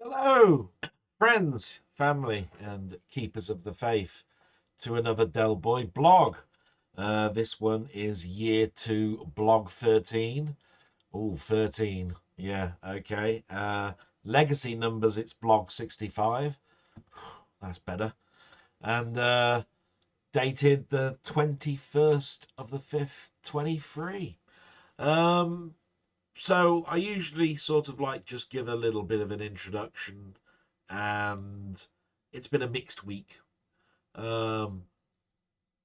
Hello, friends, family, and keepers of the faith, to another Del Boy blog. This one is year two, blog 13. Oh, 13. Yeah, okay. Legacy numbers, it's blog 65. That's better. And dated the 21st of the 5th, 23. Um, so I usually sort of like just give a little bit of an introduction, and it's been a mixed week. Um,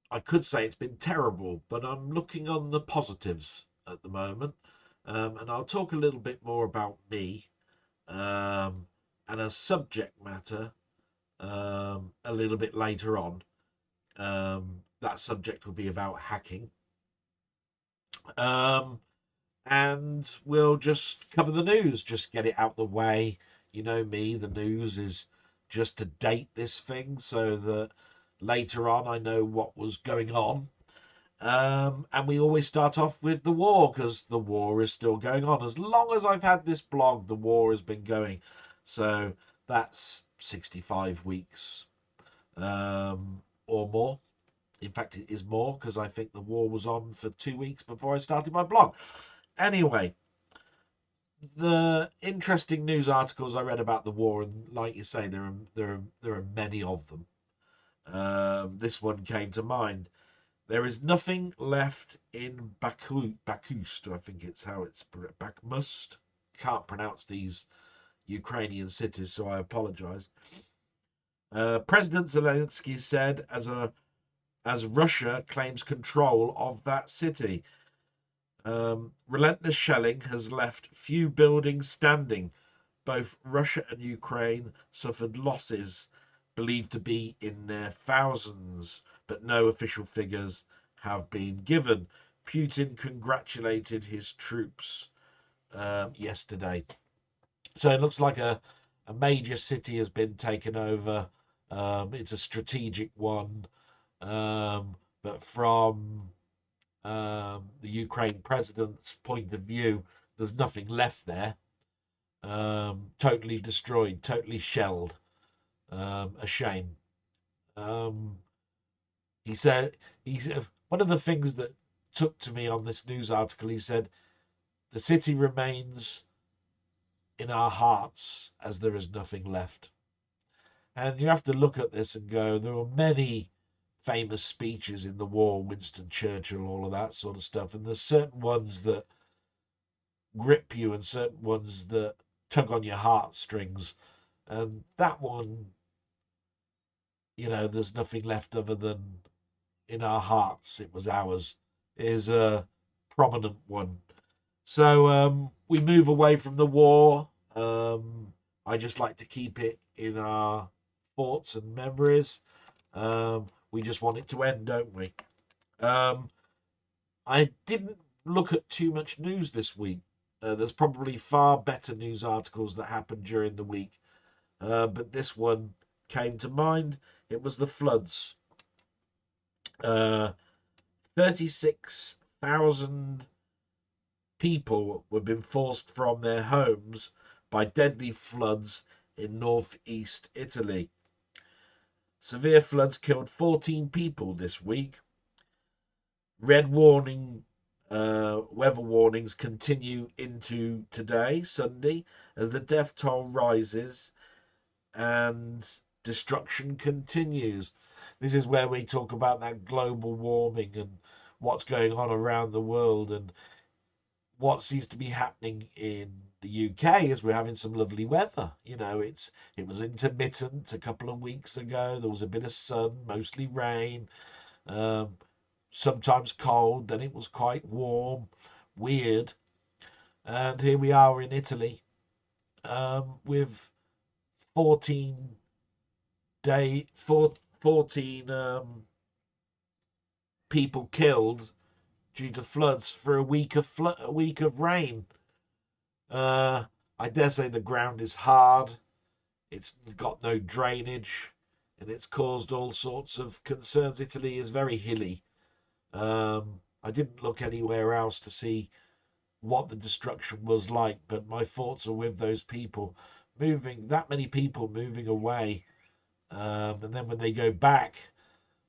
I could say it's been terrible, but I'm looking on the positives at the moment. And I'll talk a little bit more about me, um, and a subject matter a little bit later on. That subject will be about hacking. Um, and we'll just cover the news, just get it out the way. You know me, the news is just to date this thing so that later on I know what was going on. And we always start off with the war because the war is still going on. As long as I've had this blog, the war has been going. So that's 65 weeks or more. In fact, it is more because I think the war was on for 2 weeks before I started my blog. Anyway, the interesting news articles I read about the war, and like you say, there are many of them. This one came to mind. There is nothing left in Bakust. I think it's how it's Bakhmust. Can't pronounce these Ukrainian cities, so I apologise. President Zelensky said as Russia claims control of that city. Relentless shelling has left few buildings standing. Both Russia and Ukraine suffered losses believed to be in their thousands, but no official figures have been given. Putin congratulated his troops yesterday. So it looks like a major city has been taken over. It's a strategic one, but from the Ukraine president's point of view, there's nothing left there. Totally destroyed, totally shelled. A shame. Um, he said he's one of the things that took to me on this news article. He said the city remains in our hearts as there is nothing left. And you have to look at this and go, there were many famous speeches in the war, Winston Churchill, all of that sort of stuff. And there's certain ones that grip you and certain ones that tug on your heartstrings. And that one, there's nothing left other than in our hearts, it was ours, is a prominent one. So we move away from the war. I just like to keep it in our thoughts and memories. We just want it to end, don't we? Um, I didn't look at too much news this week. There's probably far better news articles that happened during the week, but this one came to mind. It was the floods. 36,000 people have been forced from their homes by deadly floods in northeast Italy. Severe floods killed 14 people this week. Red warning weather warnings continue into today, Sunday, as the death toll rises and destruction continues. This is where we talk about that global warming and what's going on around the world, and what seems to be happening in the UK is we're having some lovely weather. It was intermittent a couple of weeks ago. There was a bit of sun, mostly rain, um, sometimes cold. Then it was quite warm, weird. And here we are in Italy with 14 14 people killed due to floods for a week of rain. Uh, I dare say the ground is hard. It's got no drainage, and it's caused all sorts of concerns. Italy is very hilly. I didn't look anywhere else to see what the destruction was like, but my thoughts are with those people. moving, that many people moving away, and then when they go back,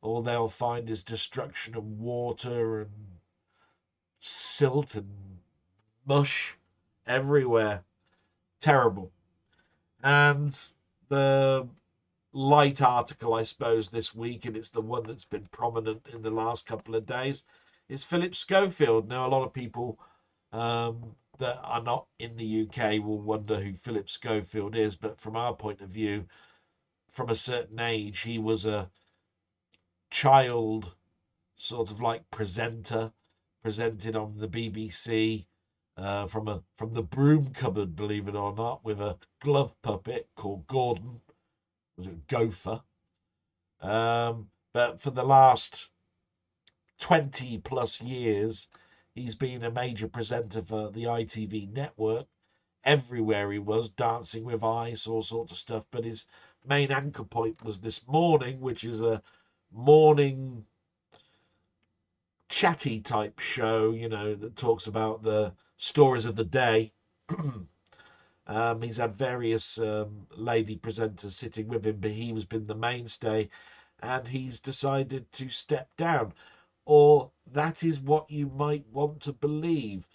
all they'll find is destruction and water and silt and mush everywhere. Terrible. And the light article, I suppose, this week, and it's the one that's been prominent in the last couple of days, is Philip Schofield. Now, a lot of people that are not in the UK will wonder who Philip Schofield is, but from our point of view, from a certain age, he was a child sort of like presenter, presented on the BBC from the broom cupboard, believe it or not, with a glove puppet called Gordon, was it Gopher? But for the last 20 plus years, he's been a major presenter for the ITV network. Everywhere he was, Dancing with Ice, all sorts of stuff. But his main anchor point was This Morning, which is a morning chatty type show, you know, that talks about the stories of the day. He's had various lady presenters sitting with him, but he's been the mainstay, and he's decided to step down, or that is what you might want to believe.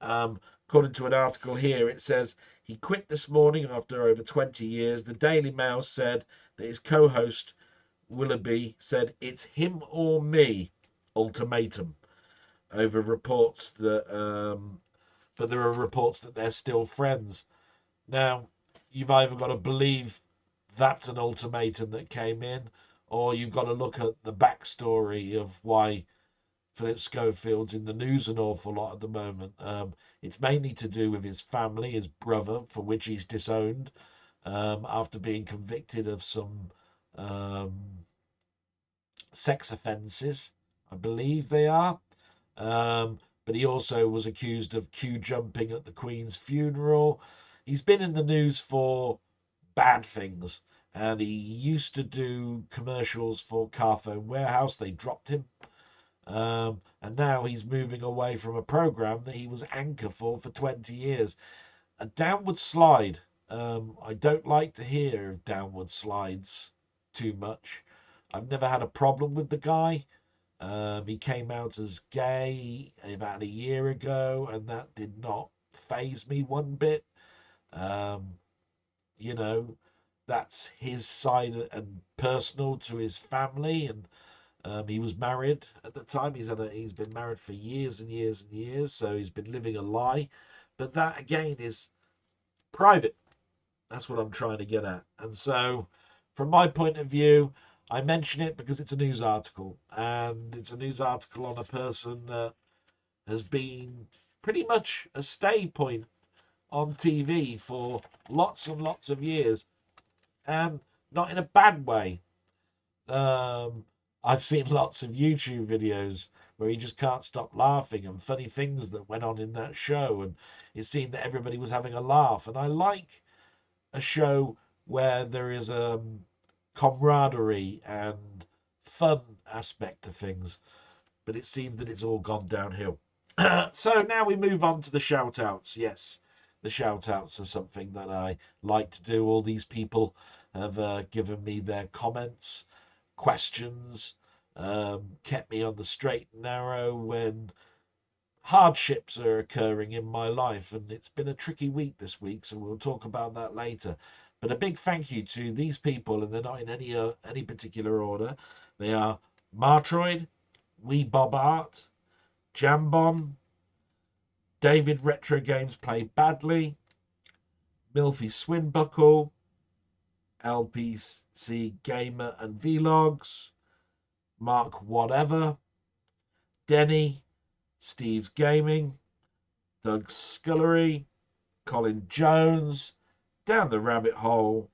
According to an article here, it says he quit This Morning after over 20 years. The Daily Mail said that his co-host Willoughby said it's him or me ultimatum over reports that but there are reports that they're still friends. Now, you've either got to believe that's an ultimatum that came in, or you've got to look at the backstory of why Philip Schofield's in the news an awful lot at the moment. It's mainly to do with his family, his brother, for which he's disowned after being convicted of some sex offences, I believe they are. But he also was accused of queue jumping at the Queen's funeral. He's been in the news for bad things, and he used to do commercials for Carphone Warehouse. They dropped him. And now he's moving away from a program that he was anchor for 20 years. A downward slide. I don't like to hear of downward slides too much. I've never had a problem with the guy. He came out as gay about a year ago, and that did not faze me one bit. You know, that's his side and personal to his family, and he was married at the time. He's been married for years and years and years, so he's been living a lie. But that again is private. That's what I'm trying to get at. And so, from my point of view, I mention it because it's a news article, and it's a news article on a person that has been pretty much a stay point on TV for lots and lots of years, and not in a bad way. Um, I've seen lots of YouTube videos where he just can't stop laughing, and funny things that went on in that show, and it seemed that everybody was having a laugh. And I like a show where there is a camaraderie and fun aspect to things, but it seems that it's all gone downhill. So now we move on to the shout outs. Yes, the shout outs are something that I like to do. All these people have given me their comments, questions, kept me on the straight and narrow when hardships are occurring in my life, and it's been a tricky week this week, so we'll talk about that later. But a big thank you to these people, and they're not in any particular order. They are Martroid, Wee Bob Art, Jambon, David Retro Games Play Badly, Milfy Swinbuckle, LPC Gamer and Vlogs, Mark Whatever, Denny, Steve's Gaming, Doug Scullery, Colin Jones, Down the Rabbit Hole,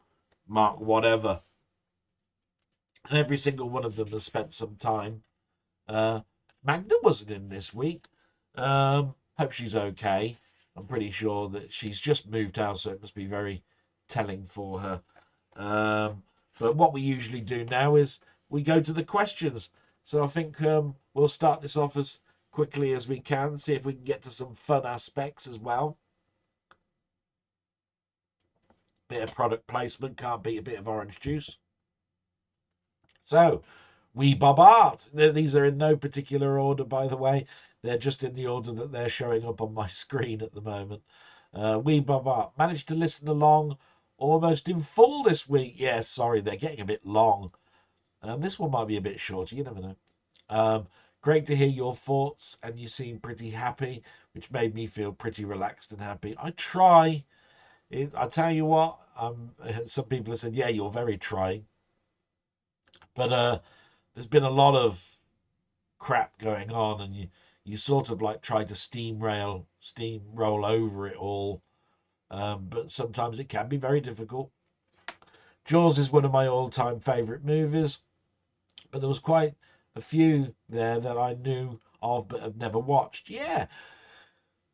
Mark Whatever. And every single one of them has spent some time. Magda wasn't in this week. Hope she's okay. I'm pretty sure that she's just moved house, so it must be very telling for her. But what we usually do now is we go to the questions. So I think we'll start this off as quickly as we can, see if we can get to some fun aspects as well. Bit of product placement, can't beat a bit of orange juice. So, Wee Bob Art. These are in no particular order, by the way. They're just in the order that they're showing up on my screen at the moment. Wee Bob Art. Managed to listen along almost in full this week. Yeah, sorry, they're getting a bit long. This one might be a bit shorter, you never know. Great to hear your thoughts, and you seem pretty happy, which made me feel pretty relaxed and happy. I try. I tell you what, some people have said, yeah, you're very trying. But there's been a lot of crap going on, and you sort of like try to steamroll over it all. But sometimes it can be very difficult. Jaws is one of my all-time favourite movies, but there was quite a few there that I knew of but have never watched. Yeah,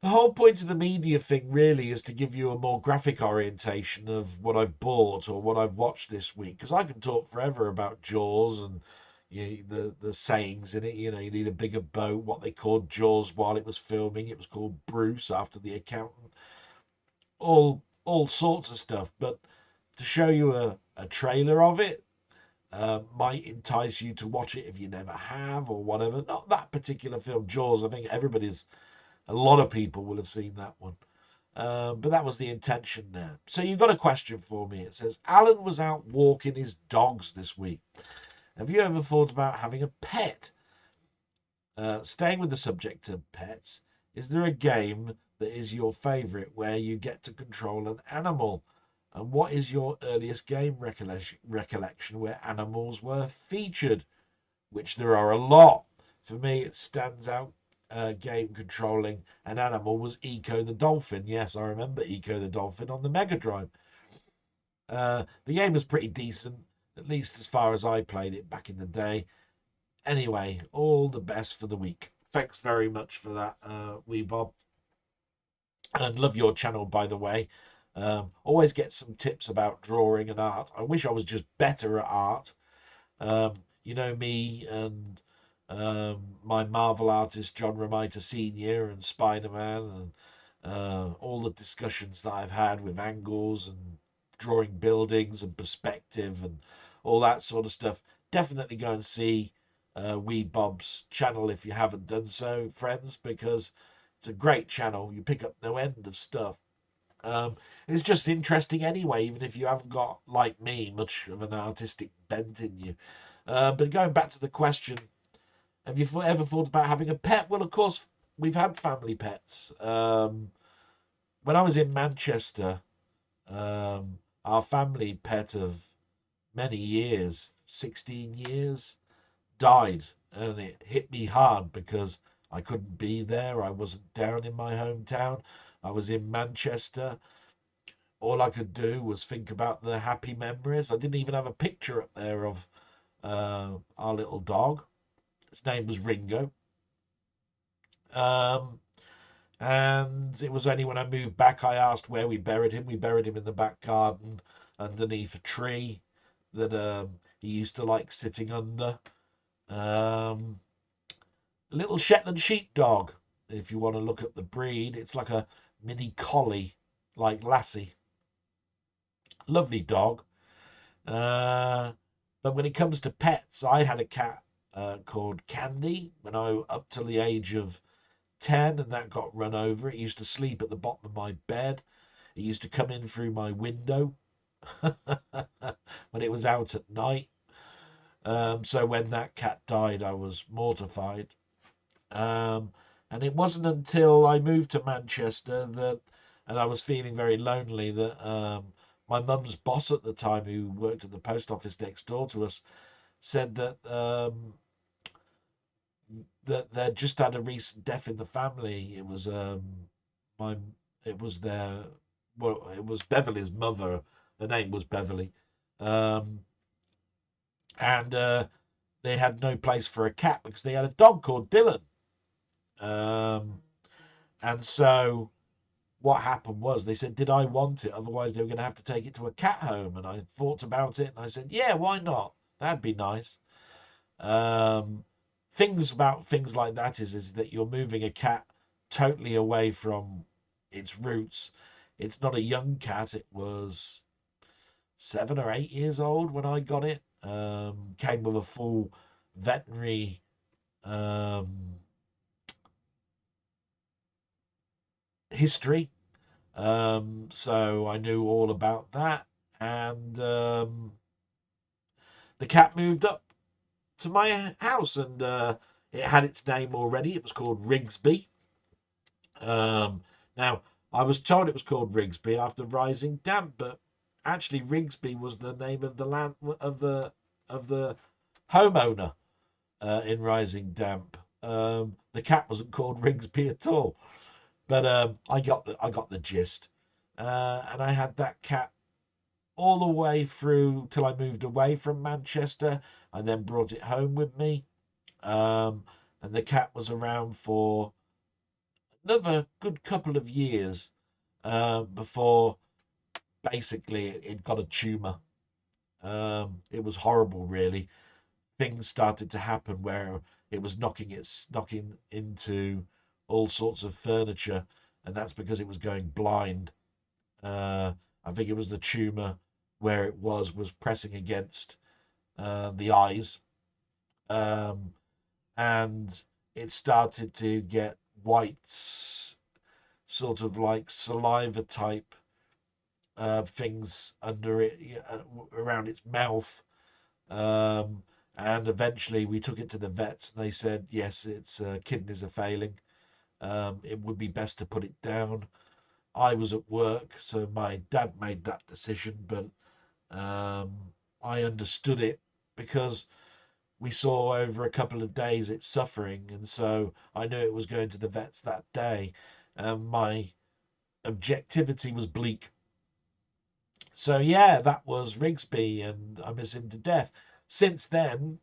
the whole point of the media thing really is to give you a more graphic orientation of what I've bought or what I've watched this week. Because I can talk forever about Jaws and the sayings in it. You know, you need a bigger boat. What they called Jaws while it was filming, it was called Bruce after the accountant. All sorts of stuff. But to show you a trailer of it might entice you to watch it if you never have or whatever. Not that particular film, Jaws. I think a lot of people will have seen that one. But that was the intention there. So you've got a question for me. It says, Alan was out walking his dogs this week. Have you ever thought about having a pet? Staying with the subject of pets, is there a game that is your favourite where you get to control an animal? And what is your earliest game recollection where animals were featured? Which there are a lot. For me, it stands out game controlling an animal was Eco the Dolphin. Yes, I remember Eco the Dolphin on the Mega Drive. The game was pretty decent, at least as far as I played it back in the day. Anyway, all the best for the week. Thanks very much for that, wee Bob. And love your channel, by the way. Always get some tips about drawing and art. I wish I was just better at art. You know me and my Marvel artist John Romita Sr. and Spider-Man and all the discussions that I've had with angles and drawing buildings and perspective and all that sort of stuff. Definitely go and see Wee Bob's channel if you haven't done so, friends, because it's a great channel. You pick up no end of stuff. It's just interesting anyway, even if you haven't got, like me, much of an artistic bent in you. But going back to the question, have you ever thought about having a pet? Well, of course, we've had family pets. When I was in Manchester, our family pet of many years, 16 years, died. And it hit me hard because I couldn't be there. I wasn't down in my hometown. I was in Manchester. All I could do was think about the happy memories. I didn't even have a picture up there of our little dog. His name was Ringo. Um, and it was only when I moved back I asked where we buried him. We buried him in the back garden underneath a tree that he used to like sitting under. Um, little Shetland sheepdog, if you want to look at the breed. It's like a mini collie, like Lassie. Lovely dog. But when it comes to pets, I had a cat called Candy when I up till the age of 10, and that got run over. It used to sleep at the bottom of my bed. It used to come in through my window when it was out at night. So when that cat died, I was mortified. And it wasn't until I moved to Manchester and I was feeling very lonely, that my mum's boss at the time, who worked at the post office next door to us, said that they'd just had a recent death in the family. It was my it was their well, it was Beverly's mother. Her name was Beverly, um, and they had no place for a cat because they had a dog called Dylan. Um, and so what happened was they said, did I want it? Otherwise, they were going to have to take it to a cat home. And I thought about it and I said, yeah, why not? That'd be nice. Um, things like that is that you're moving a cat totally away from its roots. It's not a young cat. It was 7 or 8 years old when I got it. Came with a full veterinary um, history. So I knew all about that. And the cat moved up to my house, and it had its name already. It was called Rigsby. Um, Now, I was told it was called Rigsby after Rising Damp, but actually Rigsby was the name of the land of the homeowner in Rising Damp. The cat wasn't called Rigsby at all, but I got the gist, and I had that cat all the way through till I moved away from Manchester. I then brought it home with me, um, and the cat was around for another good couple of years before basically it got a tumor. It was horrible, really. Things started to happen where it was knocking into all sorts of furniture, and that's because it was going blind. I think it was the tumor where it was pressing against the eyes, um, and it started to get whites, sort of like saliva type things under it, around its mouth. Um, and eventually we took it to the vets, and they said, yes, its kidneys are failing. It would be best to put it down. I was at work, so my dad made that decision, but um, I understood it because we saw over a couple of days it's suffering, and so I knew it was going to the vets that day. My objectivity was bleak. So yeah, that was Rigsby, and I miss him to death. Since then,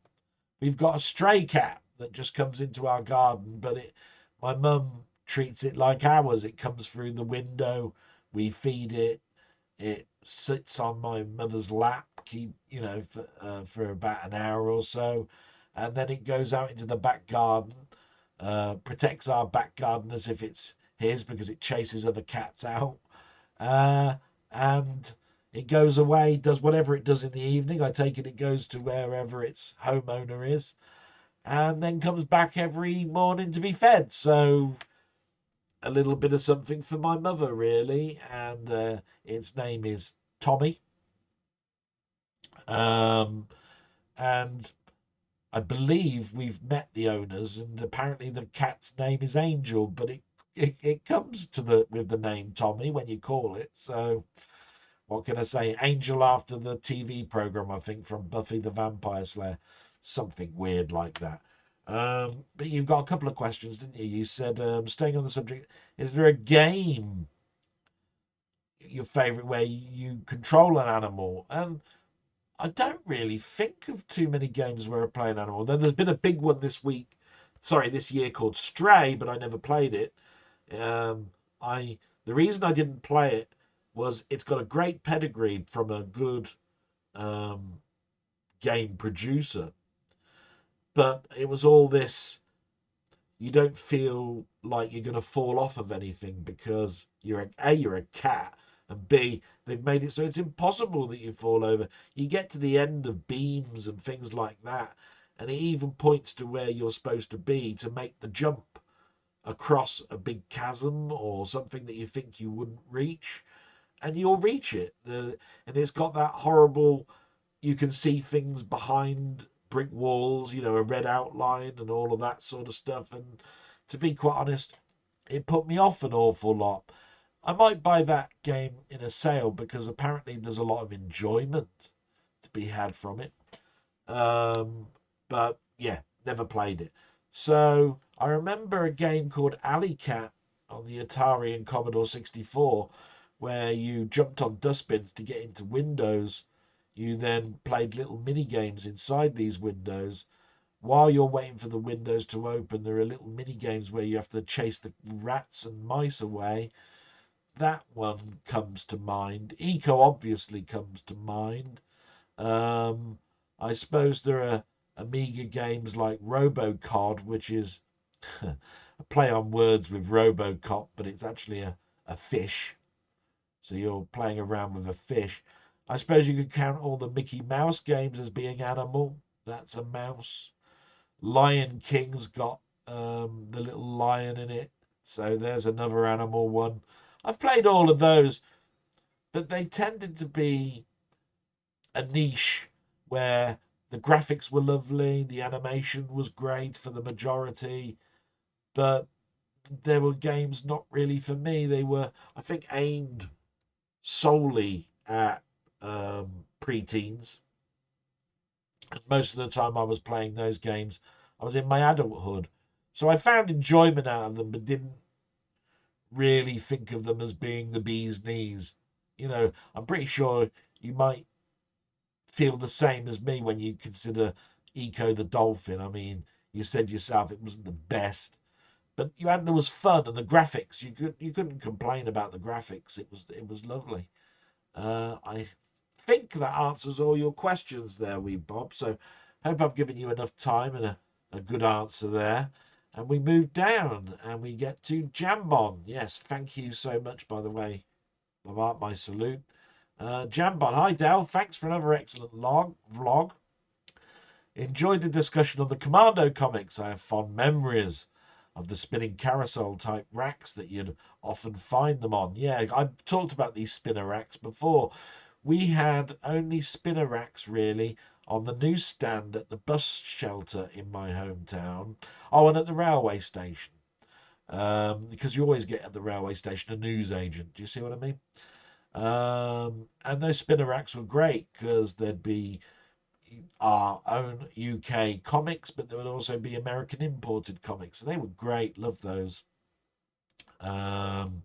we've got a stray cat that just comes into our garden, but my mum treats it like ours. It comes through the window, we feed it, it sits on my mother's lap, for about an hour or so, and then it goes out into the back garden, protects our back garden as if it's his because it chases other cats out, uh, and it goes away, does whatever it does in the evening. I take it goes to wherever its homeowner is, and then comes back every morning to be fed. So a little bit of something for my mother, really, and its name is Tommy. Um, and I believe we've met the owners, and apparently the cat's name is Angel, but it comes to the with the name Tommy when you call it. So what can I say? Angel after the TV program, I think, from Buffy the Vampire Slayer, something weird like that. But you've got a couple of questions, didn't you? You said, staying on the subject, is there a game your favorite where you control an animal? And I don't really think of too many games where I play an animal. Then there's been a big one this year called Stray, but I never played it. Um, I The reason I didn't play it was it's got a great pedigree from a good um, game producer, but it was all this. You don't feel like you're going to fall off of anything because you're a cat, and B, they've made it so it's impossible that you fall over. You get to the end of beams and things like that, and it even points to where you're supposed to be to make the jump across a big chasm or something that you think you wouldn't reach, and you'll reach it. And it's got that horrible, you can see things behind brick walls, a red outline and all of that sort of stuff. And to be quite honest, it put me off an awful lot. I might buy that game in a sale because apparently there's a lot of enjoyment to be had from it. Um, but yeah, never played it. So I remember a game called Alley Cat on the Atari and Commodore 64, where you jumped on dustbins to get into windows. You then played little mini games inside these windows. While you're waiting for the windows to open, there are little mini games where you have to chase the rats and mice away. That one comes to mind. Eco obviously comes to mind. Um, I suppose there are Amiga games like RoboCod, which is a play on words with Robocop, but it's actually a fish. So you're playing around with a fish. I suppose you could count all the Mickey Mouse games as being animal. That's a mouse. Lion King's got the little lion in it. So there's another animal one. I've played all of those, but they tended to be a niche where the graphics were lovely, the animation was great for the majority, but there were games not really for me. They were, I think, aimed solely at preteens. And most of the time I was playing those games, I was in my adulthood. So I found enjoyment out of them, but didn't really think of them as being the bee's knees. I'm pretty sure you might feel the same as me when you consider Eco the Dolphin. I mean, you said yourself it wasn't the best, but there was fun and the graphics. You couldn't complain about the graphics. It was lovely. I think that answers all your questions there, wee Bob. So hope I've given you enough time and a good answer there. And we move down and we get to Jambon. Yes, thank you so much, by the way. My salute. Jambon, hi Dale. Thanks for another excellent vlog. Enjoyed the discussion on the Commando comics. I have fond memories of the spinning carousel type racks that you'd often find them on. Yeah, I've talked about these spinner racks before. We had only spinner racks really on the newsstand at the bus shelter in my hometown. Oh, and at the railway station. Because you always get at the railway station a news agent. Do you see what I mean? And those spinner racks were great because there'd be our own UK comics, but there would also be American imported comics, and they were great. Love those. Um,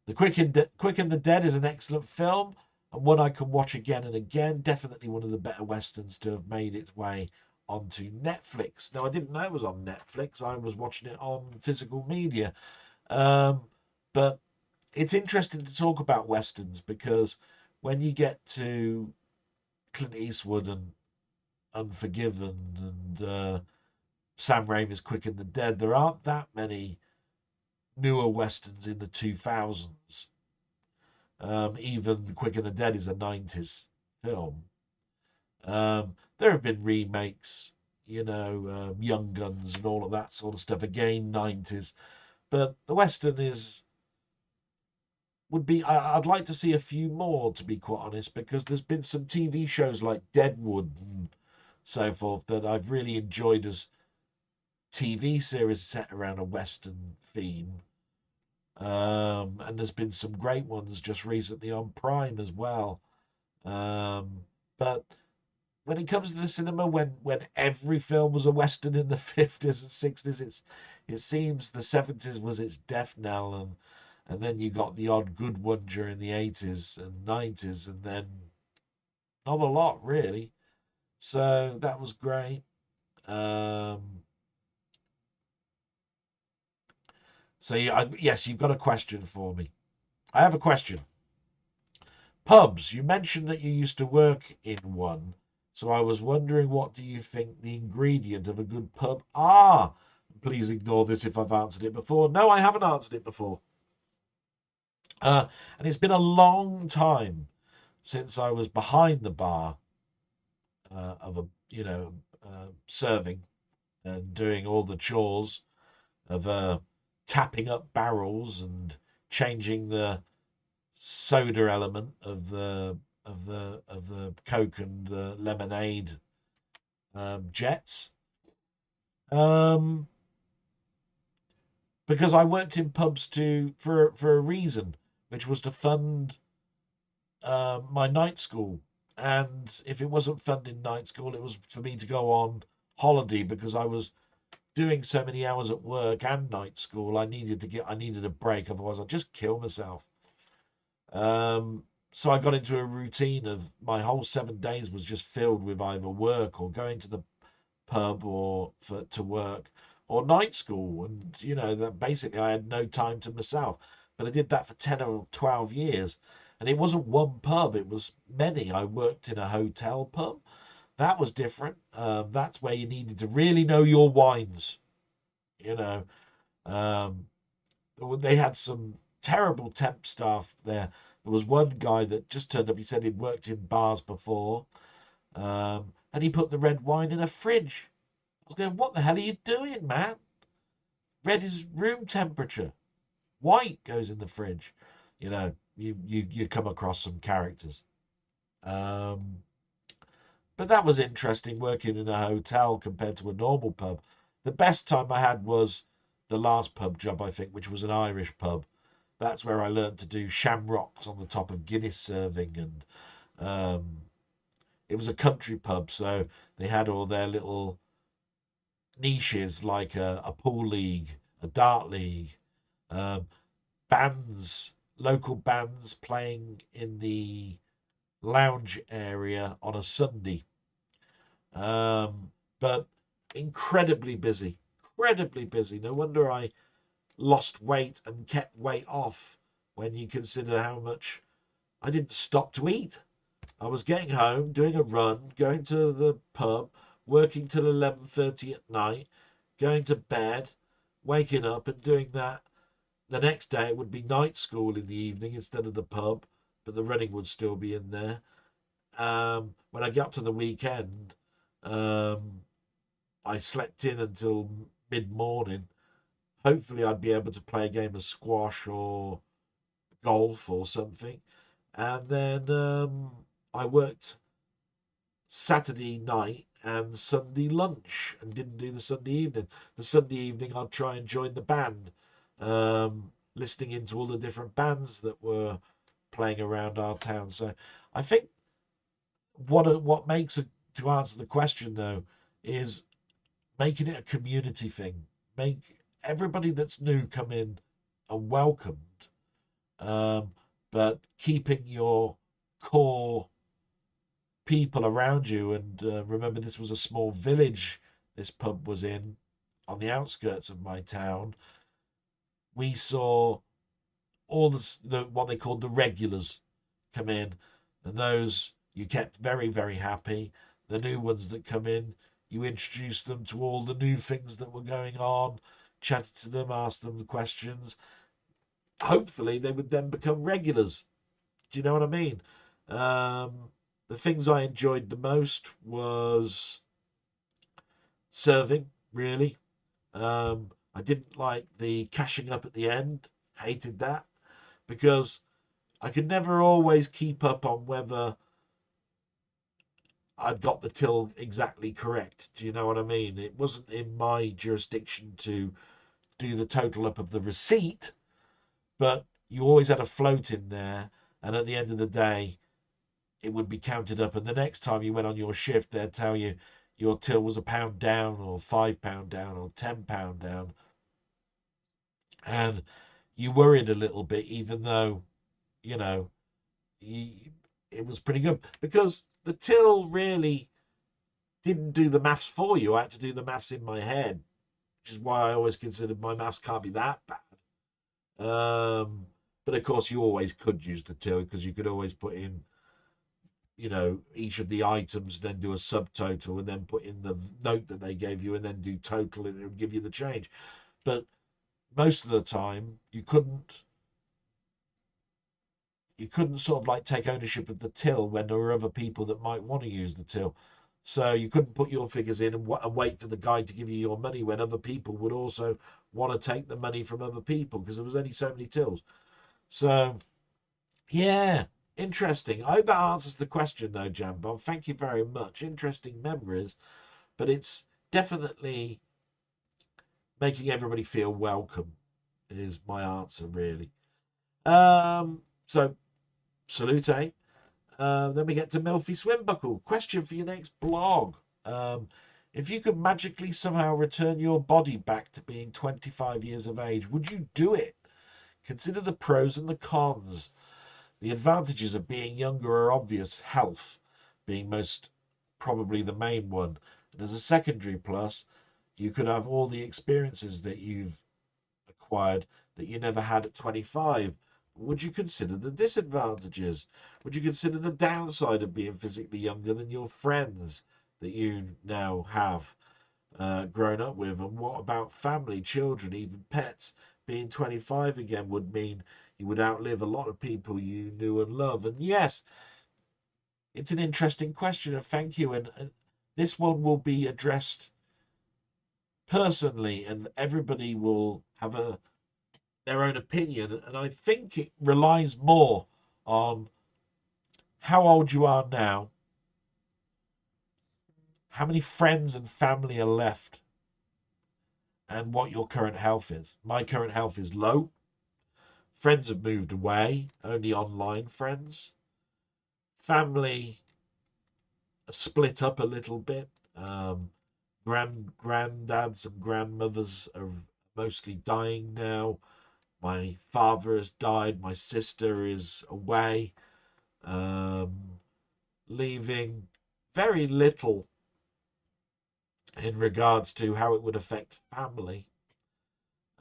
the Quick and the Dead is an excellent film and one I can watch again and again. Definitely one of the better westerns to have made its way onto Netflix. Now I didn't know it was on Netflix. I was watching it on physical media, um, but it's interesting to talk about westerns because when you get to Clint Eastwood and Unforgiven and Sam Raimi's Quick and the Dead, there aren't that many newer westerns in the 2000s. Even Quick and the Dead is a 90s film. There have been remakes, Young Guns and all of that sort of stuff, again 90s. But the western would be I'd like to see a few more, to be quite honest, because there's been some TV shows like Deadwood and so forth that I've really enjoyed as TV series set around a western theme. And there's been some great ones just recently on Prime as well. But when it comes to the cinema, when every film was a western in the 50s and 60s, it seems the 70s was its death knell, and then you got the odd good one during the 80s and 90s, and then not a lot really. So that was great. So yes, you've got a question for me. I have a question. Pubs. You mentioned that you used to work in one, so I was wondering, what do you think the ingredient of a good pub are? Please ignore this if I've answered it before. No, I haven't answered it before. And it's been a long time since I was behind the bar of serving and doing all the chores of tapping up barrels and changing the soda element of the Coke and lemonade jets. Um, because I worked in pubs for a reason, which was to fund my night school. And if it wasn't funding night school, it was for me to go on holiday because I was doing so many hours at work and night school. I needed a break, otherwise I'd just kill myself. So I got into a routine of my whole 7 days was just filled with either work or going to the pub or to work or night school, and that basically I had no time to myself. But I did that for 10 or 12 years, and it wasn't one pub, it was many. I worked in a hotel pub. That was different. That's where you needed to really know your wines. you know um, they had some terrible temp staff there. There was one guy that just turned up. He said he'd worked in bars before, and he put the red wine in a fridge. I was going, what the hell are you doing, man? Red is room temperature. White goes in the fridge. You come across some characters. Um, but that was interesting working in a hotel compared to a normal pub. The best time I had was the last pub job, I think, which was an Irish pub. That's where I learned to do shamrocks on the top of Guinness serving, and um, it was a country pub, so they had all their little niches like a pool league, a dart league, um, bands, local bands playing in the lounge area on a Sunday. But incredibly busy, incredibly busy. No wonder I lost weight and kept weight off when you consider how much I didn't stop to eat. I was getting home, doing a run, going to the pub, working till 11:30 at night, going to bed, waking up and doing that. The next day it would be night school in the evening instead of the pub, but the running would still be in there. When I got to the weekend, um, I slept in until mid morning. Hopefully, I'd be able to play a game of squash or golf or something. And then I worked Saturday night and Sunday lunch and didn't do the Sunday evening. The Sunday evening, I'd try and join the band, listening into all the different bands that were playing around our town. So I think what makes it, to answer the question though, is making it a community thing. Make everybody that's new come in and welcomed, um, but keeping your core people around you. And remember, this was a small village. This pub was in on the outskirts of my town. We saw all the what they called the regulars come in, and those you kept very, very happy. The new ones that come in, you introduced them to all the new things that were going on, chatted to them, asked them the questions. Hopefully, they would then become regulars. Do you know what I mean? Um, the things I enjoyed the most was serving, really. I didn't like the cashing up at the end, hated that because I could never always keep up on whether I'd got the till exactly correct. Do you know what I mean? It wasn't in my jurisdiction to do the total up of the receipt, but you always had a float in there, and at the end of the day, it would be counted up. And the next time you went on your shift, they'd tell you your till was £1 down, or £5 down, or £10 down, and you worried a little bit, even though you know you, it was pretty good because the till really didn't do the maths for you. I had to do the maths in my head, which is why I always considered my maths can't be that bad. But of course, you always could use the till because you could always put in, each of the items, and then do a subtotal, and then put in the note that they gave you, and then do total, and it would give you the change. But most of the time, you couldn't sort of like take ownership of the till when there were other people that might want to use the till. So you couldn't put your figures in and wait for the guy to give you your money when other people would also want to take the money from other people because there was only so many tills. So yeah, interesting. I hope that answers the question though, Jambon. Thank you very much. Interesting memories, but it's definitely making everybody feel welcome is my answer really. So salute. Then we get to Milfy Swimbuckle. Question for your next blog. If you could magically somehow return your body back to being 25 years of age, would you do it? Consider the pros and the cons. The advantages of being younger are obvious, health being most probably the main one. And as a secondary plus, you could have all the experiences that you've acquired that you never had at 25. Would you consider the disadvantages? Would you consider the downside of being physically younger than your friends that you now have grown up with? And what about family, children, even pets? Being 25 again would mean you would outlive a lot of people you knew and love. And yes, it's an interesting question, and thank you. And this one will be addressed personally, and everybody will have their own opinion. And I think it relies more on how old you are now, how many friends and family are left, and what your current health is. My current health is low. Friends have moved away, only online friends. Family are split up a little bit. Granddads and grandmothers are mostly dying now. My father has died. My sister is away, leaving very little in regards to how it would affect family.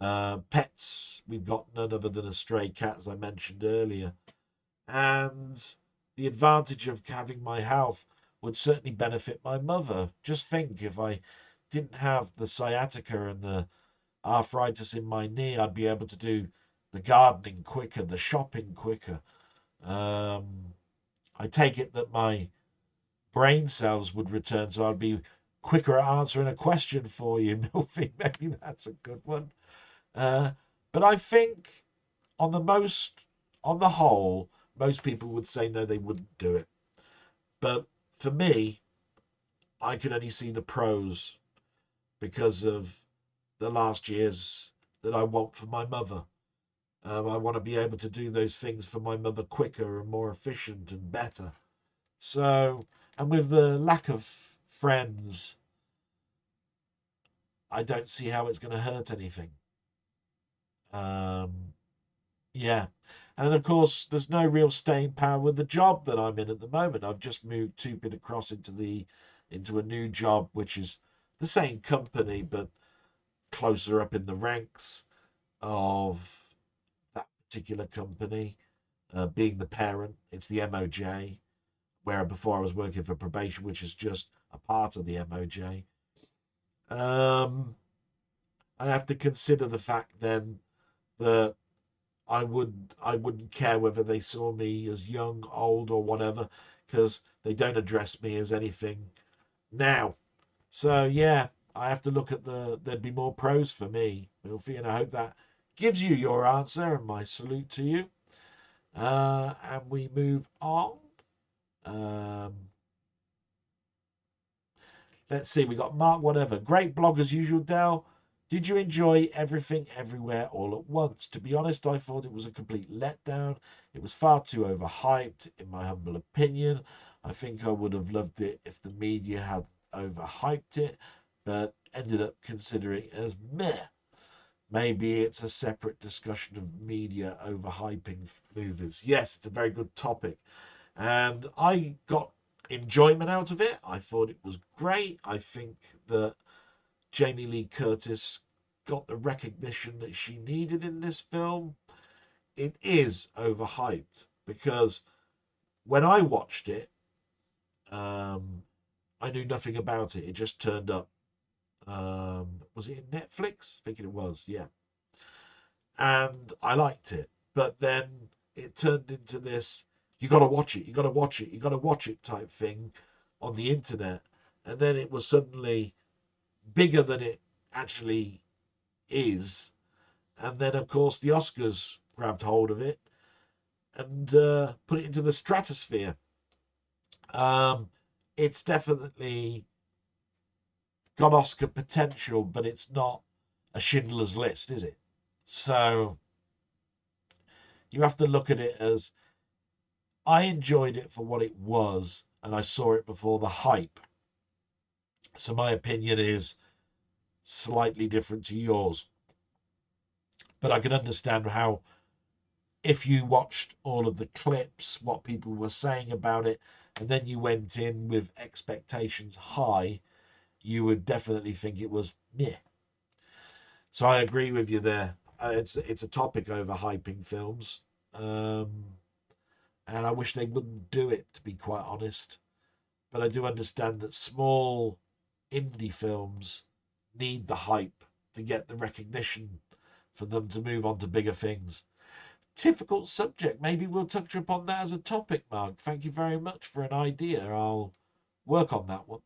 Pets, we've got none other than a stray cat, as I mentioned earlier. And the advantage of having my health would certainly benefit my mother. Just think, if I didn't have the sciatica and the arthritis in my knee, I'd be able to do the gardening quicker, the shopping quicker. I take it that my brain cells would return, so I'd be quicker at answering a question for you, Milfy. Maybe that's a good one. But I think on the whole, most people would say no, they wouldn't do it. But for me, I can only see the pros because of the last years that I want for my mother. I want to be able to do those things for my mother quicker and more efficient and better. So, and with the lack of friends, I don't see how it's going to hurt anything. Um, yeah. And of course, there's no real staying power with the job that I'm in at the moment. I've just moved 2 bit across into a new job, which is the same company but closer up in the ranks of that particular company, being the parent. It's the MOJ, where before I was working for probation, which is just a part of the MOJ. Um, I have to consider the fact then that I wouldn't care whether they saw me as young, old, or whatever, because they don't address me as anything now. So yeah, I have to look at there'd be more pros for me, Milfy, and I hope that gives you your answer and my salute to you. And we move on. Um, let's see, we got Mark Whatever. Great blog as usual, Dell. Did you enjoy Everything Everywhere All at Once? To be honest, I thought it was a complete letdown. It was far too overhyped, in my humble opinion. I think I would have loved it if the media had overhyped it, but ended up considering it as meh. Maybe it's a separate discussion of media overhyping movies. Yes, it's a very good topic. And I got enjoyment out of it. I thought it was great. I think that Jamie Lee Curtis got the recognition that she needed in this film. It is overhyped because when I watched it, I knew nothing about it. It just turned up. Was it in Netflix? I think it was, yeah. And I liked it. But then it turned into this, you got to watch it, you got to watch it, you got to watch it type thing on the internet. And then it was suddenly bigger than it actually is. And then, of course, the Oscars grabbed hold of it and put it into the stratosphere. Um, it's definitely got Oscar potential, but it's not a Schindler's List, is it? So you have to look at it as, I enjoyed it for what it was, and I saw it before the hype. So my opinion is slightly different to yours. But I can understand how, if you watched all of the clips, what people were saying about it, and then you went in with expectations high, you would definitely think it was meh. So I agree with you there. It's a topic over hyping films, and I wish they wouldn't do it, to be quite honest. But I do understand that small indie films need the hype to get the recognition for them to move on to bigger things. difficult subject. Maybe we'll touch upon that as a topic, Mark. Thank you very much for an idea. I'll work on that one.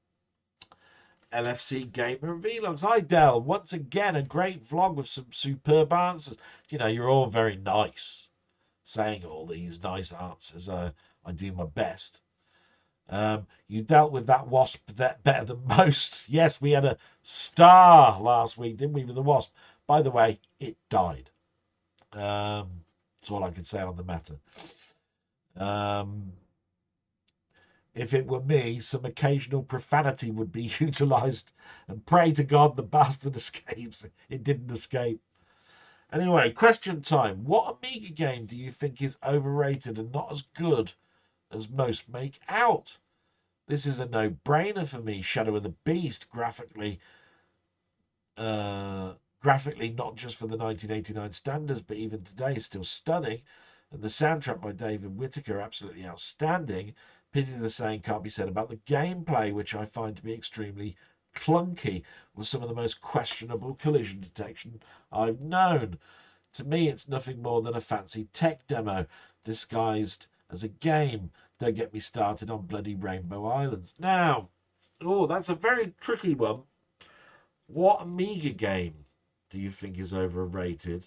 LFC Gamer and Vlogs. Hi, Del. Once again, a great vlog with some superb answers. You know, you're all very nice saying all these nice answers. I do my best. You dealt with that wasp better than most. Yes, we had a star last week, didn't we, with the wasp? By the way, it died. That's all I can say on the matter. If it were me, some occasional profanity would be utilised, and pray to God the bastard escapes. It didn't escape. Anyway, question time. What Amiga game do you think is overrated and not as good as most make out? This is a no-brainer for me. Shadow of the Beast, graphically not just for the 1989 standards, but even today is still stunning. And the soundtrack by David Whittaker, absolutely outstanding. Pity the same can't be said about the gameplay, which I find to be extremely clunky, with some of the most questionable collision detection I've known. To me, it's nothing more than a fancy tech demo disguised as a game. Don't get me started on bloody Rainbow Islands. Now, that's a very tricky one. What Amiga game do you think is overrated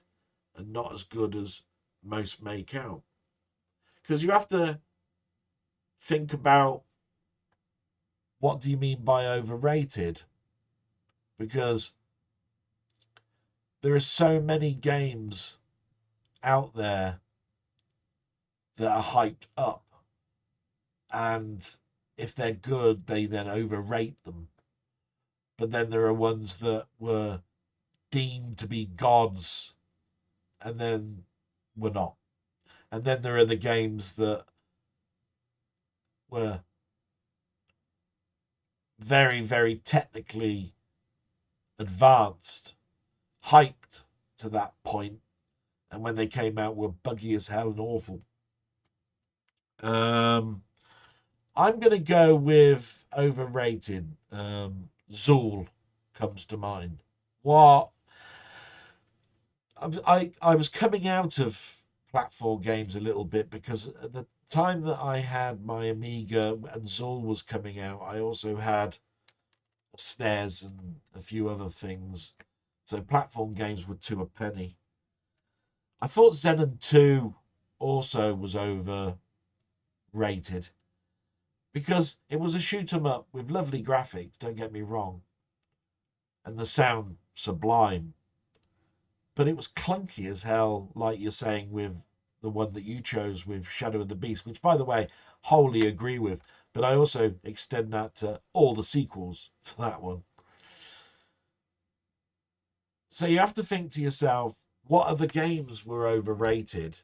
and not as good as most make out? Because you have to think about what do you mean by overrated? Because there are so many games out there that are hyped up, and if they're good, they then overrate them. But then there are ones that were deemed to be gods and then were not. And then there are the games that were very, very technically advanced, hyped to that point, and when they came out were buggy as hell and awful. I'm going to go with overrated. Zool comes to mind. What? I was coming out of platform games a little bit because at the time that I had my Amiga and Zool was coming out, I also had SNES and a few other things. So platform games were two a penny. I thought Xenon 2 also was overrated because it was a shoot 'em up with lovely graphics, don't get me wrong, and the sound sublime. But it was clunky as hell, like you're saying with the one that you chose with Shadow of the Beast, which, by the way, wholly agree with. But I also extend that to all the sequels for that one. So you have to think to yourself, what other games were overrated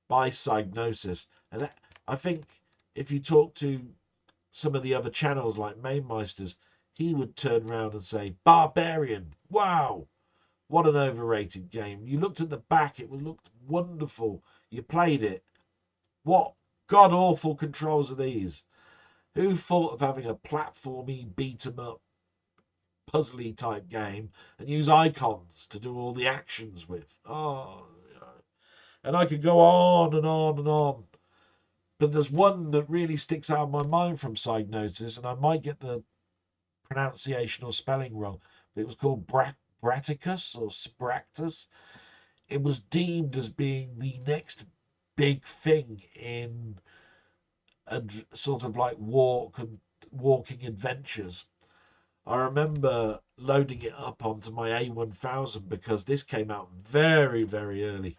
by Psygnosis? And I think if you talk to some of the other channels like Mainmeisters, he would turn around and say, Barbarian, wow, what an overrated game. You looked at the back, it looked wonderful. You played it. What god-awful controls are these? Who thought of having a platformy, beat-em-up, puzzly type game and use icons to do all the actions with? And I could go on and on and on. But there's one that really sticks out of my mind from Psygnosis, and I might get the pronunciation or spelling wrong, but it was called Braticus or Spractus. It was deemed as being the next big thing in sort of like walking adventures. I remember loading it up onto my A1000 because this came out very, very early.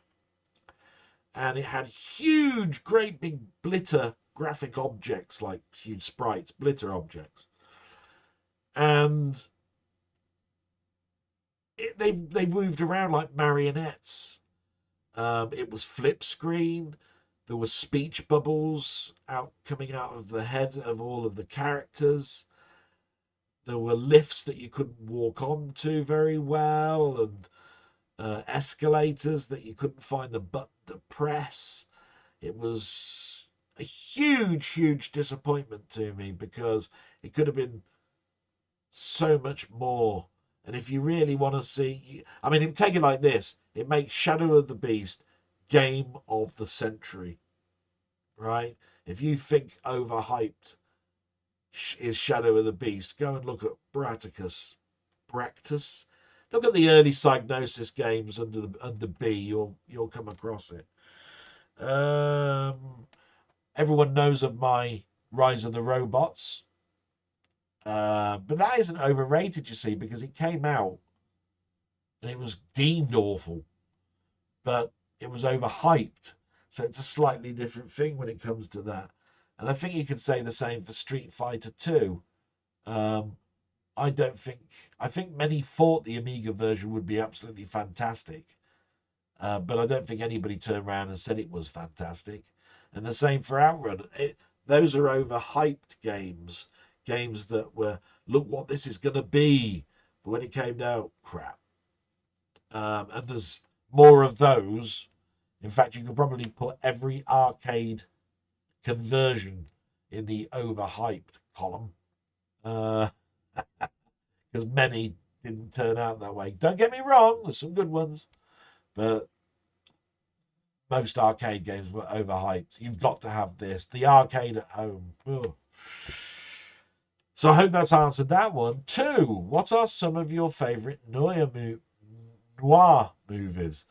And it had huge, great big blitter graphic objects, like huge sprites, blitter objects. And they moved around like marionettes. It was flip screen. There were speech bubbles coming out of the head of all of the characters. There were lifts that you couldn't walk onto very well, and escalators that you couldn't find the button to press. It was a huge, huge disappointment to me because it could have been so much more. And if you really want to see, I mean, take it like this: it makes Shadow of the Beast game of the century, right? If you think overhyped is Shadow of the Beast, go and look at Bractus. Look at the early Psygnosis games under B. You'll come across it. Everyone knows of my Rise of the Robots, but that isn't overrated, you see, because it came out and it was deemed awful, but it was overhyped. So it's a slightly different thing when it comes to that. And I think you could say the same for Street Fighter 2. Um, I don't think. I think many thought the Amiga version would be absolutely fantastic, but I don't think anybody turned around and said it was fantastic. And the same for Outrun. Those are overhyped games, games that were, look what this is going to be. But when it came out, crap. And there's more of those. In fact, you could probably put every arcade conversion in the overhyped column. Because many didn't turn out that way. Don't get me wrong, there's some good ones, but most arcade games were overhyped. You've got to have this. The arcade at home. Ugh. So I hope that's answered that one. 2. What are some of your favourite noir movies?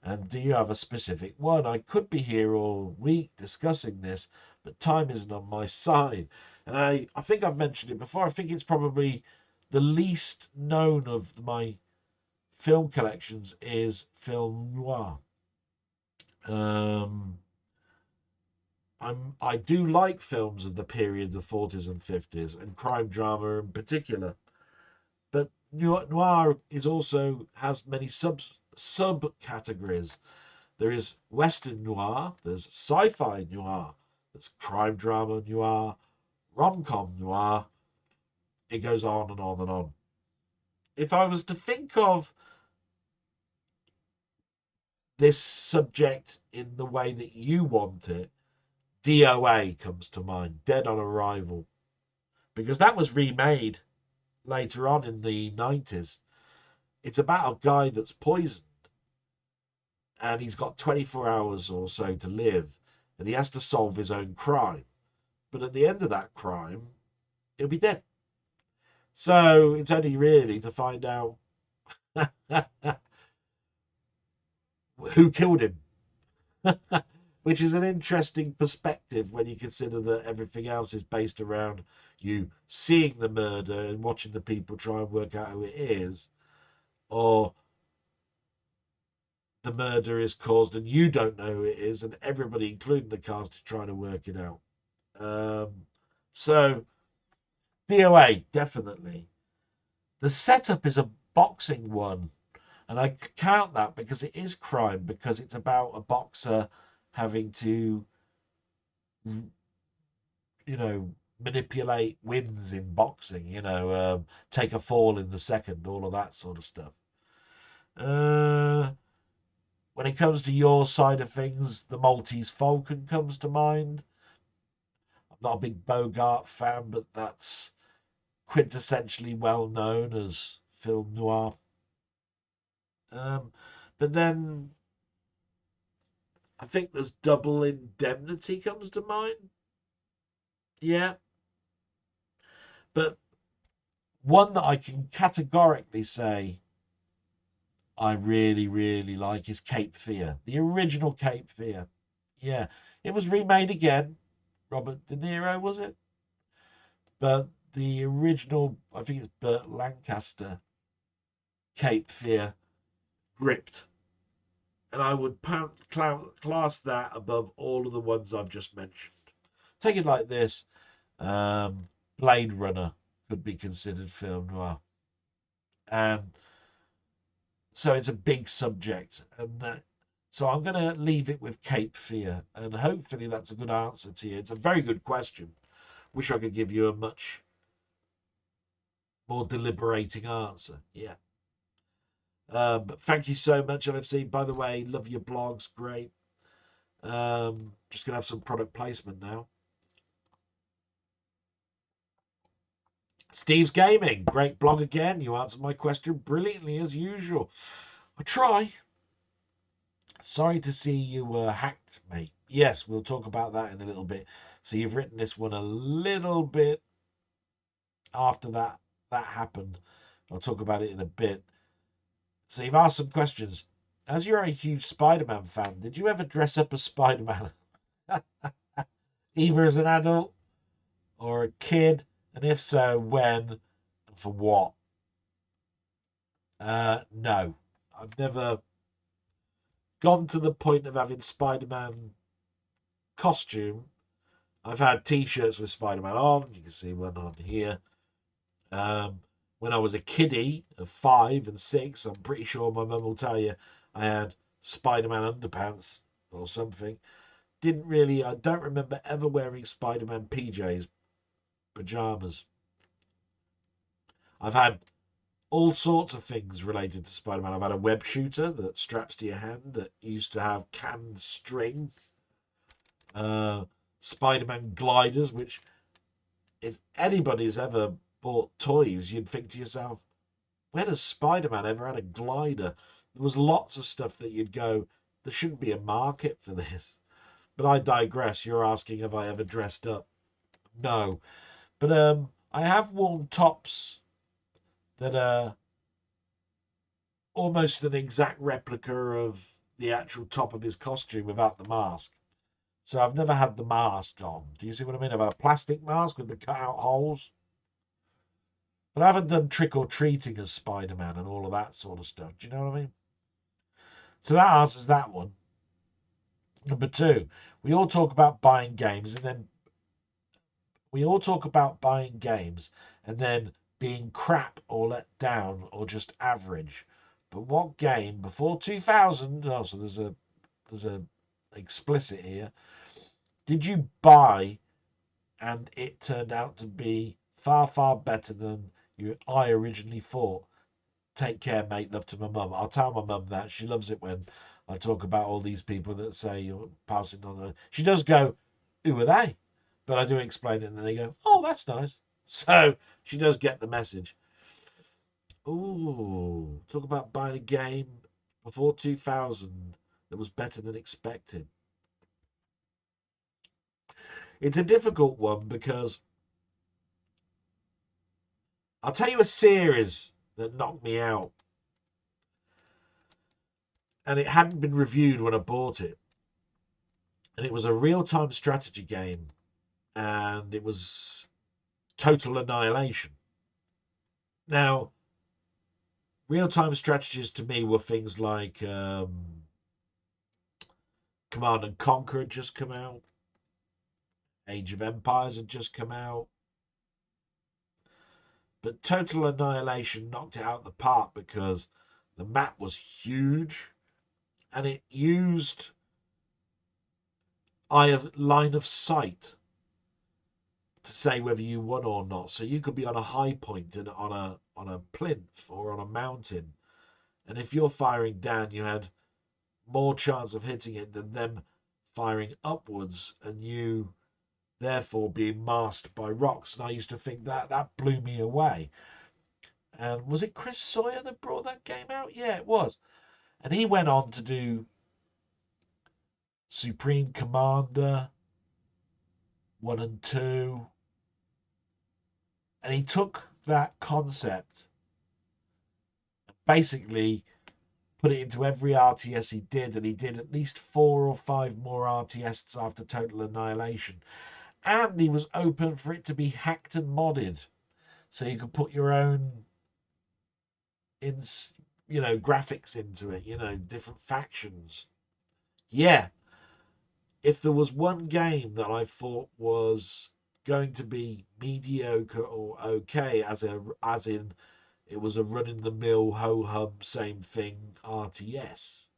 And do you have a specific one? I could be here all week discussing this, but time isn't on my side. And I think I've mentioned it before. I think it's probably the least known of my film collections is film noir. I do like films of the period, the 40s and 50s, and crime drama in particular. But noir is also has many subcategories. There is Western noir, there's sci-fi noir, there's crime drama noir, rom-com noir. It goes on and on and on. If I was to think of this subject in the way that you want it, DOA comes to mind, Dead on Arrival, because that was remade later on in the 90s. It's about a guy that's poisoned and he's got 24 hours or so to live and he has to solve his own crime. But at the end of that crime, he'll be dead. So it's only really to find out who killed him, which is an interesting perspective when you consider that everything else is based around you seeing the murder and watching the people try and work out who it is, or the murder is caused and you don't know who it is, and everybody, including the cast, is trying to work it out. So DOA, definitely. The setup is a boxing one, and I count that because it is crime, because it's about a boxer having to, manipulate wins in boxing, take a fall in the second, all of that sort of stuff. When it comes to your side of things, the Maltese Falcon comes to mind. I'm not a big Bogart fan, but that's quintessentially well known as film noir. But then I think there's Double Indemnity comes to mind. Yeah. But one that I can categorically say I really, really like is Cape Fear. The original Cape Fear. Yeah. It was remade again. Robert De Niro, was it? But the original, I think it's Burt Lancaster, Cape Fear, gripped. And I would class that above all of the ones I've just mentioned. Take it like this. Blade Runner could be considered film noir. And so it's a big subject. And so I'm going to leave it with Cape Fear. And hopefully that's a good answer to you. It's a very good question. Wish I could give you a much more deliberating answer. Yeah. But thank you so much, LFC. By the way, love your blogs. Great. Just going to have some product placement now. Steve's Gaming. Great blog again. You answered my question brilliantly as usual. I try. Sorry to see you were hacked, mate. Yes, we'll talk about that in a little bit. So you've written this one a little bit after that happened. I'll talk about it in a bit. So you've asked some questions. As you're a huge Spider-Man fan, did you ever dress up as Spider-Man, either as an adult or a kid? And if so, when and for what? No, I've never gone to the point of having Spider-Man costume. I've had T-shirts with Spider-Man on. You can see one on here. Um, when I was a kiddie of 5 and 6, I'm pretty sure my mum will tell you I had Spider-Man underpants or something. I don't remember ever wearing Spider-Man PJs, pajamas. I've had all sorts of things related to Spider-Man. I've had a web shooter that straps to your hand that used to have canned string. Uh, Spider-Man gliders, which if anybody's ever bought toys, you'd think to yourself, when has Spider-Man ever had a glider? There was lots of stuff that you'd go, there shouldn't be a market for this. But I digress. You're asking have I ever dressed up? No. But I have worn tops that are almost an exact replica of the actual top of his costume without the mask. So I've never had the mask on. Do you see what I mean? I've had a plastic mask with the cut-out holes. But I haven't done trick-or-treating as Spider-Man and all of that sort of stuff. Do you know what I mean? So that answers that one. Number 2, we all talk about buying games and then being crap or let down or just average. But what game before 2000? Oh, so there's a explicit here. Did you buy and it turned out to be far better than I originally thought? Take care, mate. Love to my mum. I'll tell my mum that. She loves it when I talk about all these people that say you're passing on. She does go, who are they? But I do explain it, and then they go, oh, that's nice. So she does get the message. Ooh, talk about buying a game before 2000 that was better than expected. It's a difficult one because I'll tell you a series that knocked me out, and it hadn't been reviewed when I bought it. And it was a real-time strategy game, and it was Total Annihilation. Now, real-time strategies to me were things like Command and Conquer had just come out, Age of Empires had just come out, but Total Annihilation knocked it out of the park because the map was huge and it used line of sight to say whether you won or not. So you could be on a high point and on a plinth or on a mountain, and if you're firing down, you had more chance of hitting it than them firing upwards, and you therefore being masked by rocks. And I used to think that blew me away. And was it Chris Sawyer that brought that game out? Yeah, it was. And he went on to do Supreme Commander 1 and 2. And he took that concept, basically put it into every RTS he did, and he did at least 4 or 5 more RTS after Total Annihilation. And he was open for it to be hacked and modded, so you could put your own graphics into it, different factions. Yeah, if there was one game that I thought was going to be mediocre or okay, as in it was a run-in-the-mill ho-hum same thing RTS,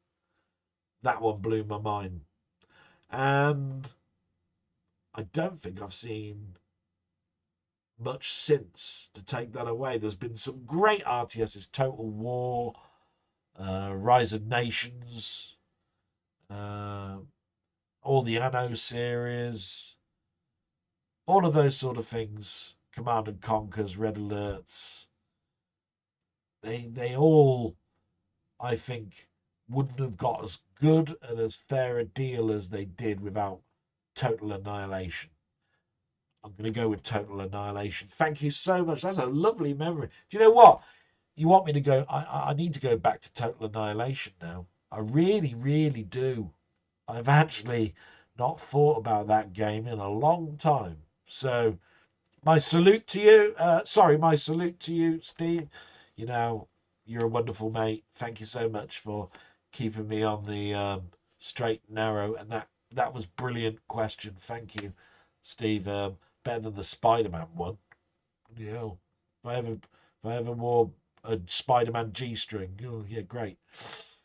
that one blew my mind. And I don't think I've seen much since to take that away. There's been some great RTSs, Total War, Rise of Nations, uh, all the Anno series, all of those sort of things, Command and Conquers, Red Alerts, they all, I think, wouldn't have got as good and as fair a deal as they did without Total Annihilation. I'm going to go with Total Annihilation. Thank you so much. That's a lovely memory. Do you know what? You want me to go? I need to go back to Total Annihilation now. I really, really do. I've actually not thought about that game in a long time. So my salute to you. My salute to you, Steve. You know, you're a wonderful mate. Thank you so much for keeping me on the straight and narrow. And that was brilliant question. Thank you, Steve. Better than the Spider-Man one. Yeah. If I ever wore a Spider-Man G-string, oh yeah, great.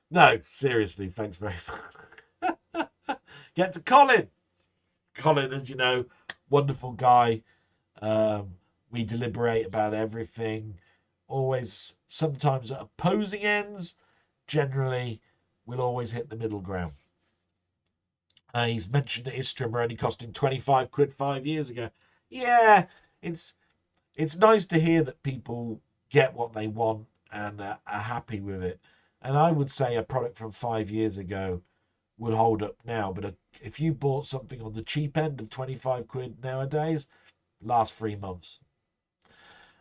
No, seriously, thanks very much. Get to Colin. Colin, as you know, wonderful guy. Um, we deliberate about everything. Always, sometimes at opposing ends. Generally, we'll always hit the middle ground. He's mentioned that his strimmer only cost him 25 quid 5 years ago. Yeah, it's nice to hear that people get what they want and are happy with it. And I would say a product from 5 years ago would hold up now. But if you bought something on the cheap end of 25 quid nowadays, last 3 months.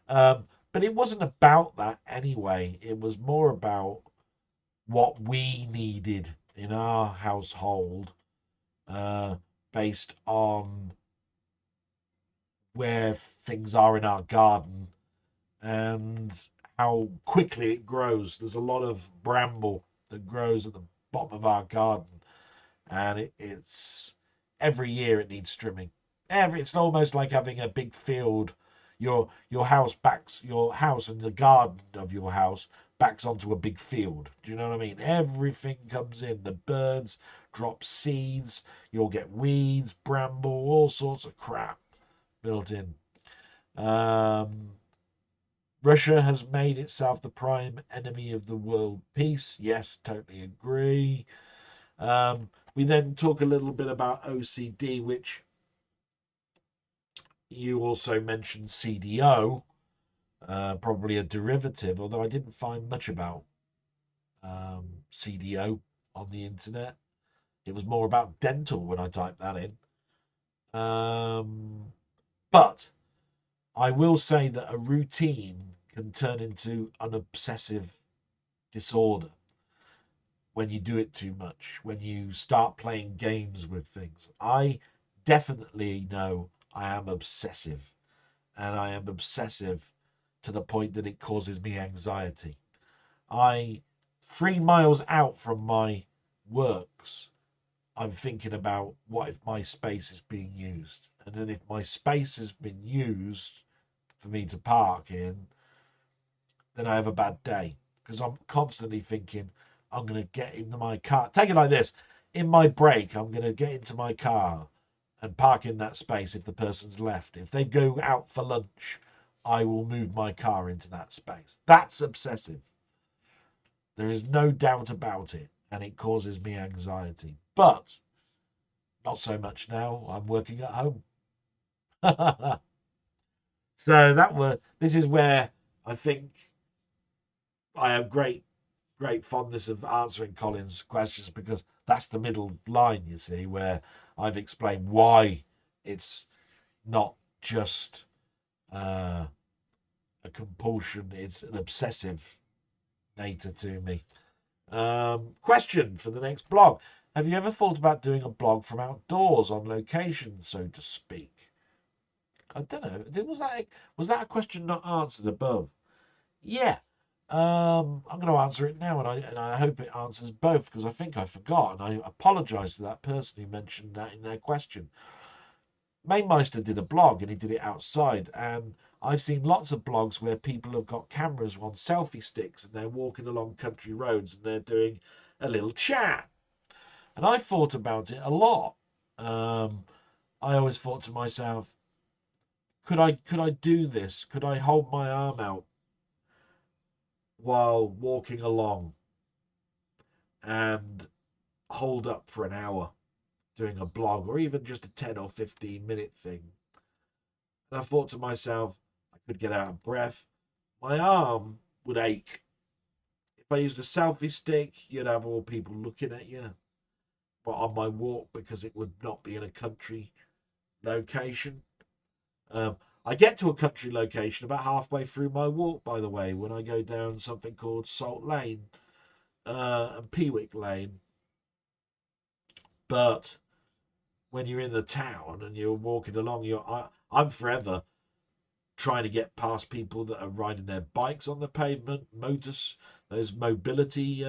But it wasn't about that anyway. It was more about what we needed in our household, uh, based on where things are in our garden and how quickly it grows. There's a lot of bramble that grows at the bottom of our garden, and it's every year it needs trimming. It's almost like having a big field. Your house and the garden of your house backs onto a big field. Do you know what I mean? Everything comes in. The birds drop seeds. You'll get weeds, bramble, all sorts of crap built in. Um, Russia has made itself the prime enemy of the world peace. Yes, totally agree. We then talk a little bit about OCD, which you also mentioned CDO, probably a derivative, although I didn't find much about CDO on the internet. It was more about dental when I typed that in. But I will say that a routine can turn into an obsessive disorder when you do it too much, when you start playing games with things. I definitely know I am obsessive, and I am obsessive to the point that it causes me anxiety. 3 miles out from my works, I'm thinking about what if my space is being used, and then if my space has been used for me to park in, then I have a bad day because I'm constantly thinking I'm going to get into my car. Take it like this: in my break, I'm going to get into my car and park in that space if the person's left. If they go out for lunch, I will move my car into that space. That's obsessive. There is no doubt about it, and it causes me anxiety. But not so much now. I'm working at home. So this is where I think I have great fondness of answering Colin's questions, because that's the middle line, you see, where I've explained why it's not just a compulsion, it's an obsessive nature to me. Question for the next blog: have you ever thought about doing a blog from outdoors, on location, so to speak? I don't know. Was that a question not answered above? Yeah. I'm going to answer it now, and I hope it answers both, because I think I forgot, and I apologise to that person who mentioned that in their question. Mainmeister did a blog, and he did it outside, and I've seen lots of blogs where people have got cameras on selfie sticks, and they're walking along country roads, and they're doing a little chat. And I thought about it a lot. I always thought to myself, could I do this? Could I hold my arm out while walking along and hold up for an hour doing a blog, or even just a 10 or 15-minute thing? And I thought to myself, I could get out of breath. My arm would ache If I used a selfie stick, you'd have all people looking at you. But on my walk, because it would not be in a country location. Um, I get to a country location about halfway through my walk, by the way, when I go down something called Salt Lane and Peewick Lane. But when you're in the town and you're walking along, I'm forever trying to get past people that are riding their bikes on the pavement, those mobility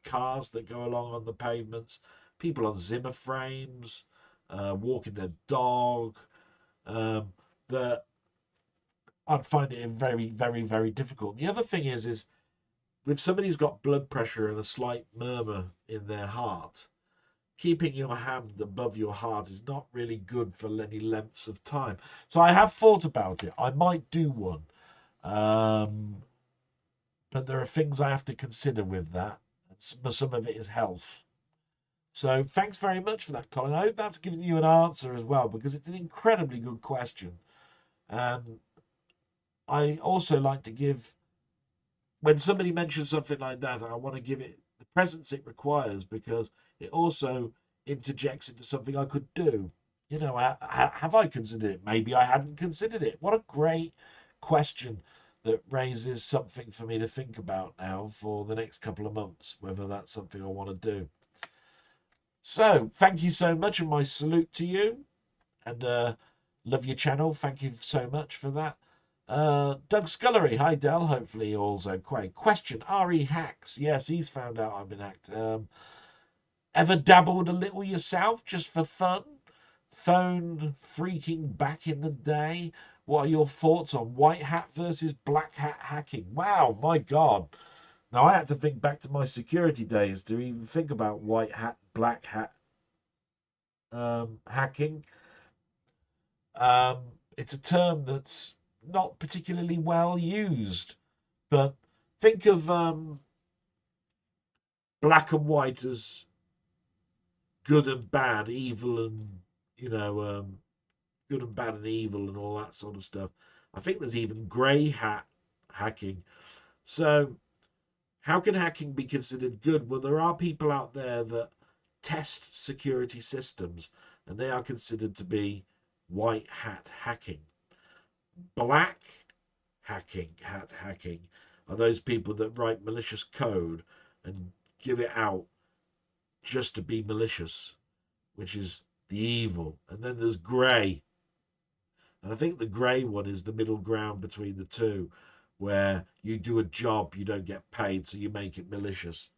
cars that go along on the pavements, people on Zimmer frames, walking their dog. That I'm finding it very, very, very difficult. The other thing is with somebody who's got blood pressure and a slight murmur in their heart, keeping your hand above your heart is not really good for any lengths of time. So I have thought about it. I might do one. Um, but there are things I have to consider with that. Some of it is health. So thanks very much for that, Colin. I hope that's given you an answer as well, because it's an incredibly good question. And I also like to give, when somebody mentions something like that, I want to give it the presence it requires, because it also interjects into something I could do. You know, have I considered it? Maybe I hadn't considered it. What a great question that raises something for me to think about now for the next couple of months, whether that's something I want to do. So, thank you so much, and my salute to you, and love your channel. Thank you so much for that. Doug Scullery, hi Del. Hopefully all's okay. Question: RE Hacks. Yes, he's found out I've been hacked. Ever dabbled a little yourself just for fun? Phone freaking back in the day. What are your thoughts on white hat versus black hat hacking? Wow, my God. Now I had to think back to my security days to even think about white hat, black hat hacking. It's a term that's not particularly well used, but think of black and white as good and bad, evil and, you know, good and bad and evil and all that sort of stuff. I think there's even grey hat hacking. So how can hacking be considered good? Well, there are people out there that test security systems, and they are considered to be white hat hacking. Black hat hacking are those people that write malicious code and give it out just to be malicious, which is the evil. And then there's grey. And I think the grey one is the middle ground between the two, where you do a job, you don't get paid, so you make it malicious.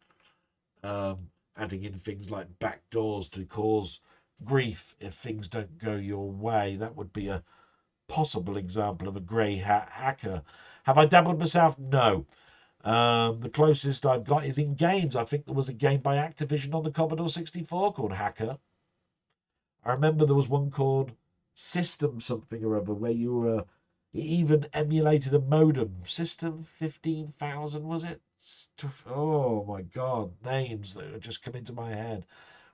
Adding in things like backdoors to cause grief if things don't go your way. That would be a possible example of a grey hat hacker. Have I dabbled myself? No. The closest I've got is in games. I think there was a game by Activision on the Commodore 64 called Hacker. I remember there was one called System something or other where you were, it even emulated a modem. System 15,000 was it? Oh my God, names that just come into my head,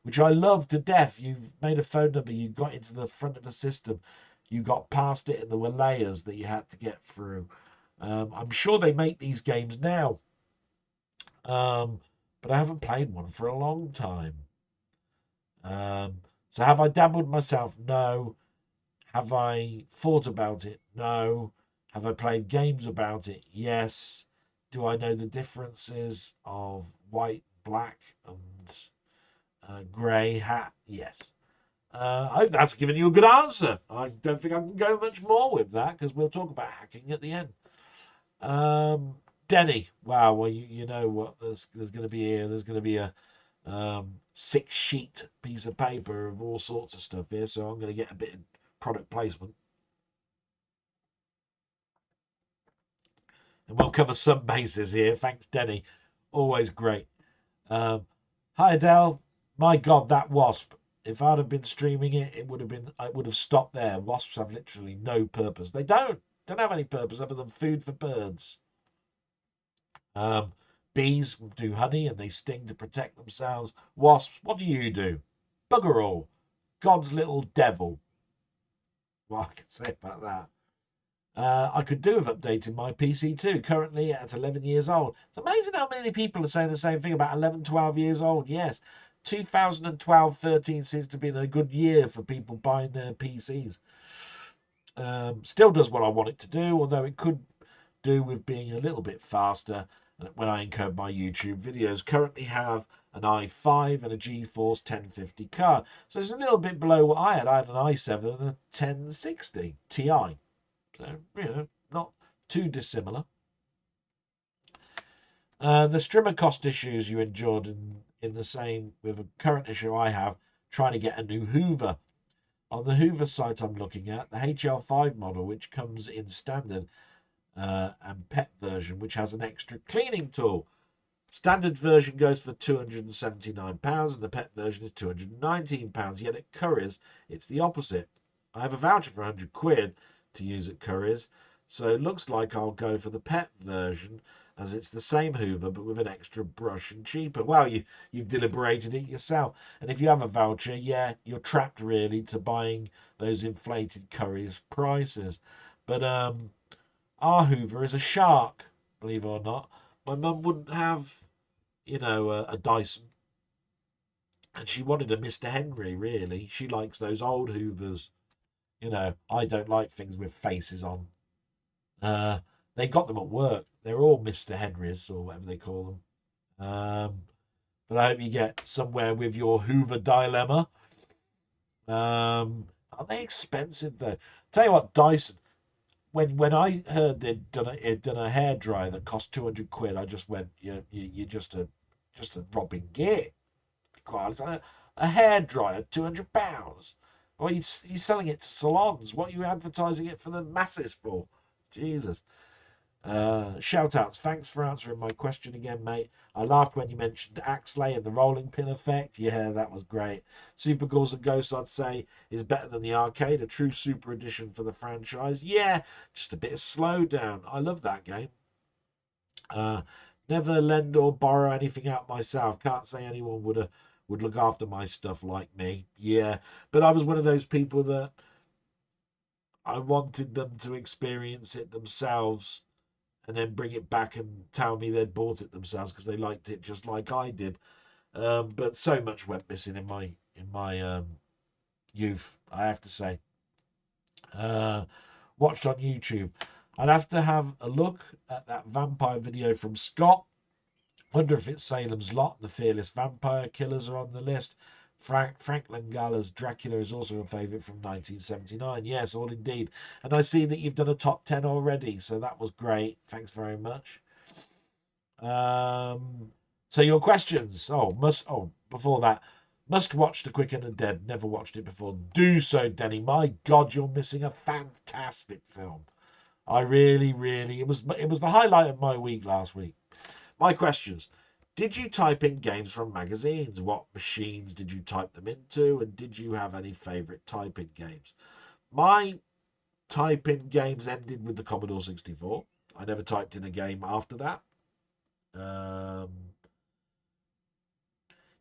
which I love to death. You made a phone number, you got into the front of a system, you got past it, and there were layers that you had to get through. I'm sure they make these games now, but I haven't played one for a long time. So have I dabbled myself? No. Have I thought about it? No. Have I played games about it? Yes. Do I know the differences of white, black, and grey hat? Yes. I hope that's given you a good answer. I don't think I can go much more with that, because we'll talk about hacking at the end. Denny, wow. Well, you know what there's going to be here. There's going to be a 6-sheet piece of paper of all sorts of stuff here, so I'm going to get a bit of product placement, and we'll cover some bases here. Thanks, Denny. Always great. Hi, Adele. My God, that wasp. If I'd have been streaming it, I would have stopped there. Wasps have literally no purpose. They don't have any purpose other than food for birds. Bees do honey and they sting to protect themselves. Wasps, what do you do? Bugger all. God's little devil. What I can say about that. I could do with updating my PC too, currently at 11 years old. It's amazing how many people are saying the same thing about 11, 12 years old. Yes, 2012-13 seems to be a good year for people buying their PCs. Still does what I want it to do, although it could do with being a little bit faster when I encode my YouTube videos. Currently have an i5 and a GeForce 1050 card. So it's a little bit below what I had. I had an i7 and a 1060 Ti. So, not too dissimilar. The streamer cost issues you endured in the same with a current issue I have, trying to get a new Hoover. On the Hoover site I'm looking at, the HL5 model, which comes in standard and pet version, which has an extra cleaning tool. Standard version goes for £279 and the pet version is £219. Yet at Currys, it's the opposite. I have a voucher for £100 to use at Currys, so it looks like I'll go for the pet version as it's the same Hoover but with an extra brush and cheaper. Well, you've deliberated it yourself. And if you have a voucher, yeah, you're trapped really to buying those inflated Currys prices. But our Hoover is a shark, believe it or not. My mum wouldn't have, a Dyson. And she wanted a Mr. Henry, really. She likes those old Hoovers. I don't like things with faces on. They got them at work. They're all Mr. Henrys or whatever they call them. But I hope you get somewhere with your Hoover dilemma. Are they expensive though? Tell you what, Dyson. When I heard they'd done a hairdryer that cost £200, I just went, you're just a robbing git. A hairdryer, £200. Well, you're selling it to salons. What are you advertising it for the masses for? Jesus. Shout outs. Thanks for answering my question again, mate. I laughed when you mentioned Axley and the rolling pin effect. Yeah, that was great. Super Ghouls and Ghosts, I'd say, is better than the arcade. A true super edition for the franchise. Yeah, just a bit of slowdown. I love that game. Uh, Never lend or borrow anything out myself. Can't say anyone would look after my stuff like me. Yeah, but I was one of those people that I wanted them to experience it themselves and then bring it back and tell me they'd bought it themselves because they liked it just like I did. But so much went missing in my youth, I have to say. Watched on YouTube. I'd have to have a look at that vampire video from Scott. Wonder if it's Salem's Lot. The Fearless Vampire Killers are on the list. Frank Langala's Dracula is also a favourite from 1979. Yes, all indeed. And I see that you've done a top 10 already, so that was great. Thanks very much. So your questions. Before that, must watch The Quick and the Dead. Never watched it before. Do so, Denny. My God, you're missing a fantastic film. I really, really, it was the highlight of my week last week. My questions. Did you type in games from magazines? What machines did you type them into? And did you have any favourite type-in games? My type-in games ended with the Commodore 64. I never typed in a game after that.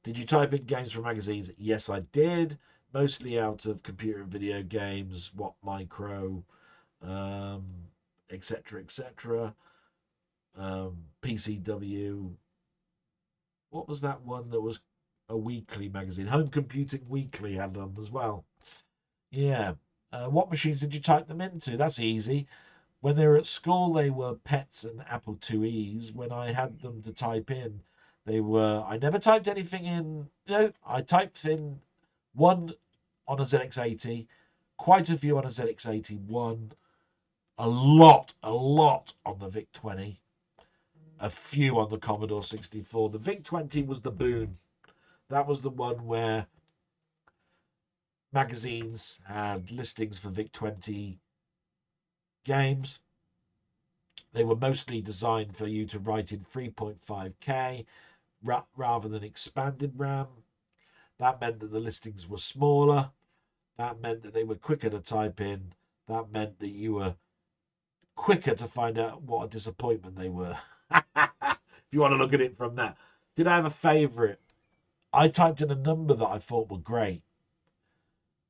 Did you type in games from magazines? Yes, I did. Mostly out of computer and video games, What Micro, etc., etc. PCW. What was that one that was a weekly magazine? Home Computing Weekly had them as well. Yeah. What machines did you type them into? That's easy. When they were at school, they were Pets and Apple IIe's. When I had them to type in, they were. I never typed anything in. I typed in one on a ZX80, quite a few on a ZX81, a lot on the VIC-20, a few on the Commodore 64. The VIC-20 was the boon. That was the one where magazines had listings for VIC-20 games. They were mostly designed for you to write in 3.5K rather than expanded RAM. That meant that the listings were smaller. That meant that they were quicker to type in. That meant that you were quicker to find out what a disappointment they were. If you want to look at it from that. Did I have a favourite? I typed in a number that I thought were great.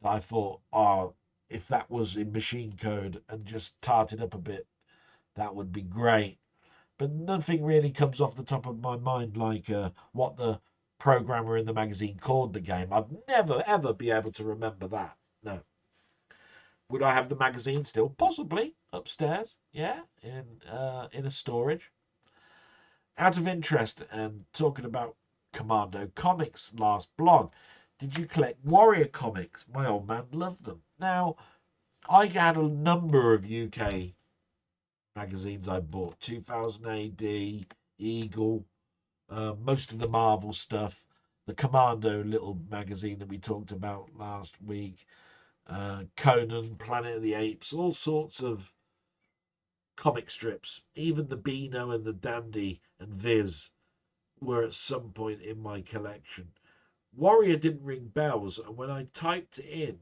That I thought, if that was in machine code and just tarted up a bit, that would be great. But nothing really comes off the top of my mind like what the programmer in the magazine called the game. I'd never ever be able to remember that. No. Would I have the magazine still? Possibly upstairs. Yeah, in a storage. Out of interest and talking about Commando comics last blog, did you collect Warrior comics? My old man loved them. Now, I had a number of UK magazines I bought 2000 AD, Eagle, most of the Marvel stuff, the Commando little magazine that we talked about last week, Conan, Planet of the Apes, all sorts of comic strips. Even the Beano and the Dandy and Viz were at some point in my collection. Warrior didn't ring bells, and when I typed it in,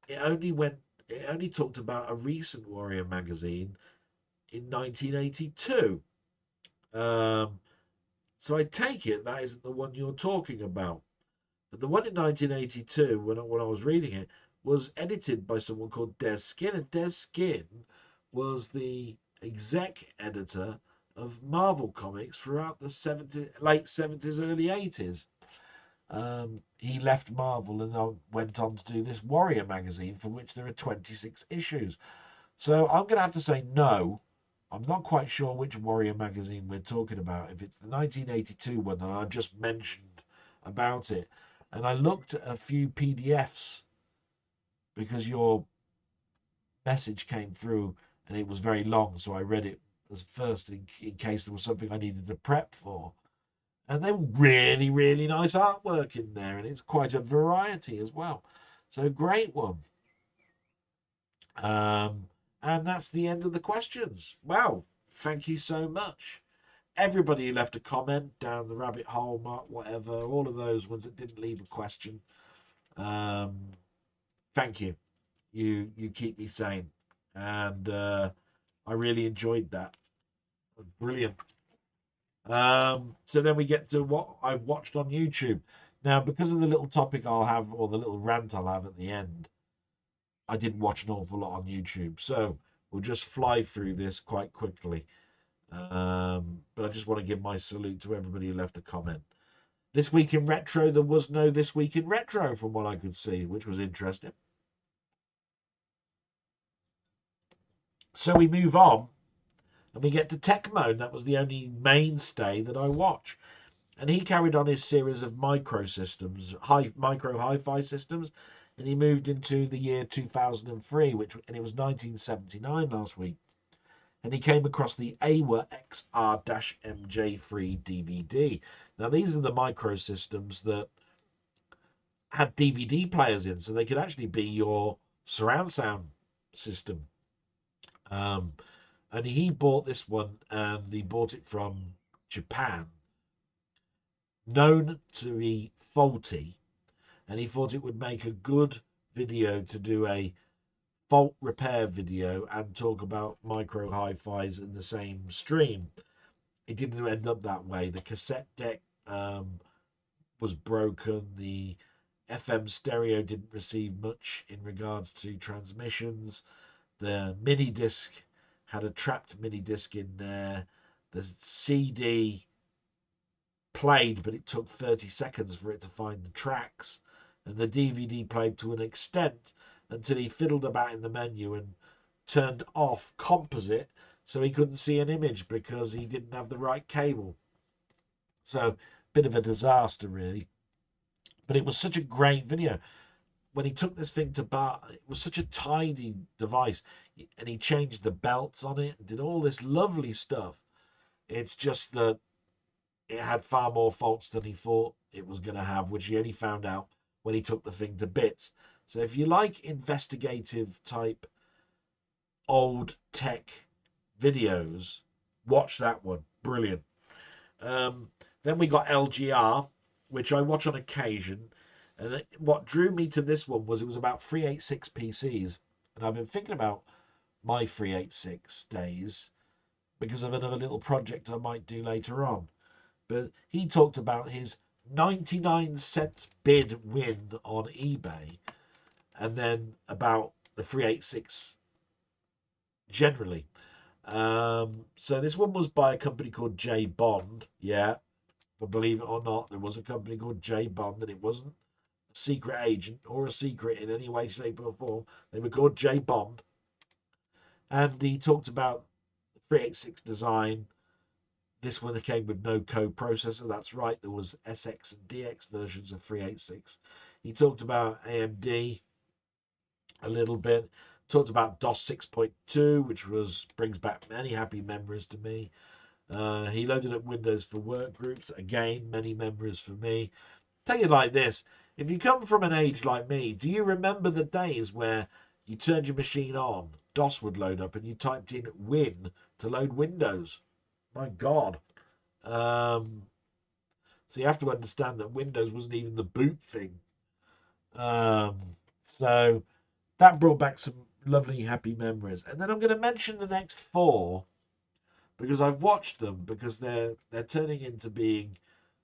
it only went. It only talked about a recent Warrior magazine in 1982. Um, so I take it that isn't the one you're talking about. But the one in 1982, when I was reading it, was edited by someone called Des Skin, and Des Skin was the exec editor of Marvel Comics throughout the late 70s, early 80s. He left Marvel and then went on to do this Warrior magazine, for which there are 26 issues. So I'm going to have to say no. I'm not quite sure which Warrior magazine we're talking about. If it's the 1982 one that I just mentioned about it. And I looked at a few PDFs because your message came through and it was very long. So I read it as first in case there was something I needed to prep for. And they were really, really nice artwork in there. And it's quite a variety as well. So great one. And that's the end of the questions. Wow. Thank you so much. Everybody who left a comment down the rabbit hole, mark, whatever, all of those ones that didn't leave a question. Thank you. You keep me sane. And I really enjoyed that. Brilliant. So then we get to what I've watched on YouTube. Now, because of the little topic I'll have, or the little rant I'll have at the end, I didn't watch an awful lot on YouTube. So we'll just fly through this quite quickly. But I just want to give my salute to everybody who left a comment. This week in retro, there was no This Week in Retro from what I could see, which was interesting. So we move on and we get to Tech Mode. That was the only mainstay that I watch. And he carried on his series of micro systems, micro hi-fi systems, and he moved into the year 2003, and it was 1979 last week. And he came across the AWA XR-MJ3 DVD. Now, these are the micro systems that had DVD players in, so they could actually be your surround sound system. And he bought this one, and he bought it from Japan, known to be faulty, and he thought it would make a good video to do a fault repair video and talk about micro hi-fis in the same stream. It didn't end up that way. The cassette deck was broken. The FM stereo didn't receive much in regards to transmissions. The mini disc had a trapped mini disc in there. The CD played, but it took 30 seconds for it to find the tracks. And the DVD played to an extent until he fiddled about in the menu and turned off composite so he couldn't see an image because he didn't have the right cable. So, bit of a disaster, really. But it was such a great video. When he took this thing to bar, it was such a tidy device, and he changed the belts on it and did all this lovely stuff. It's just that it had far more faults than he thought it was going to have, which he only found out when he took the thing to bits. So if you like investigative type old tech videos, watch that one. Brilliant. Then we got LGR, which I watch on occasion. And what drew me to this one was it was about 386 PCs. And I've been thinking about my 386 days because of another little project I might do later on. But he talked about his 99 cent bid win on eBay, and then about the 386 generally. So this one was by a company called J Bond. Yeah, but believe it or not, there was a company called J Bond, and it wasn't a secret agent or a secret in any way, shape, or form. They were called J Bond, and he talked about the 386 design. This one came with no co-processor. That's right, there was SX and DX versions of 386. He talked about AMD a little bit. Talked about DOS 6.2, which brings back many happy memories to me. He loaded up Windows for work groups. Again, many memories for me. Tell you like this: if you come from an age like me, do you remember the days where you turned your machine on, DOS would load up, and you typed in Win to load Windows? My God. Um, so you have to understand that Windows wasn't even the boot thing. So that brought back some lovely, happy memories. And then I'm going to mention the next four because I've watched them because they're turning into being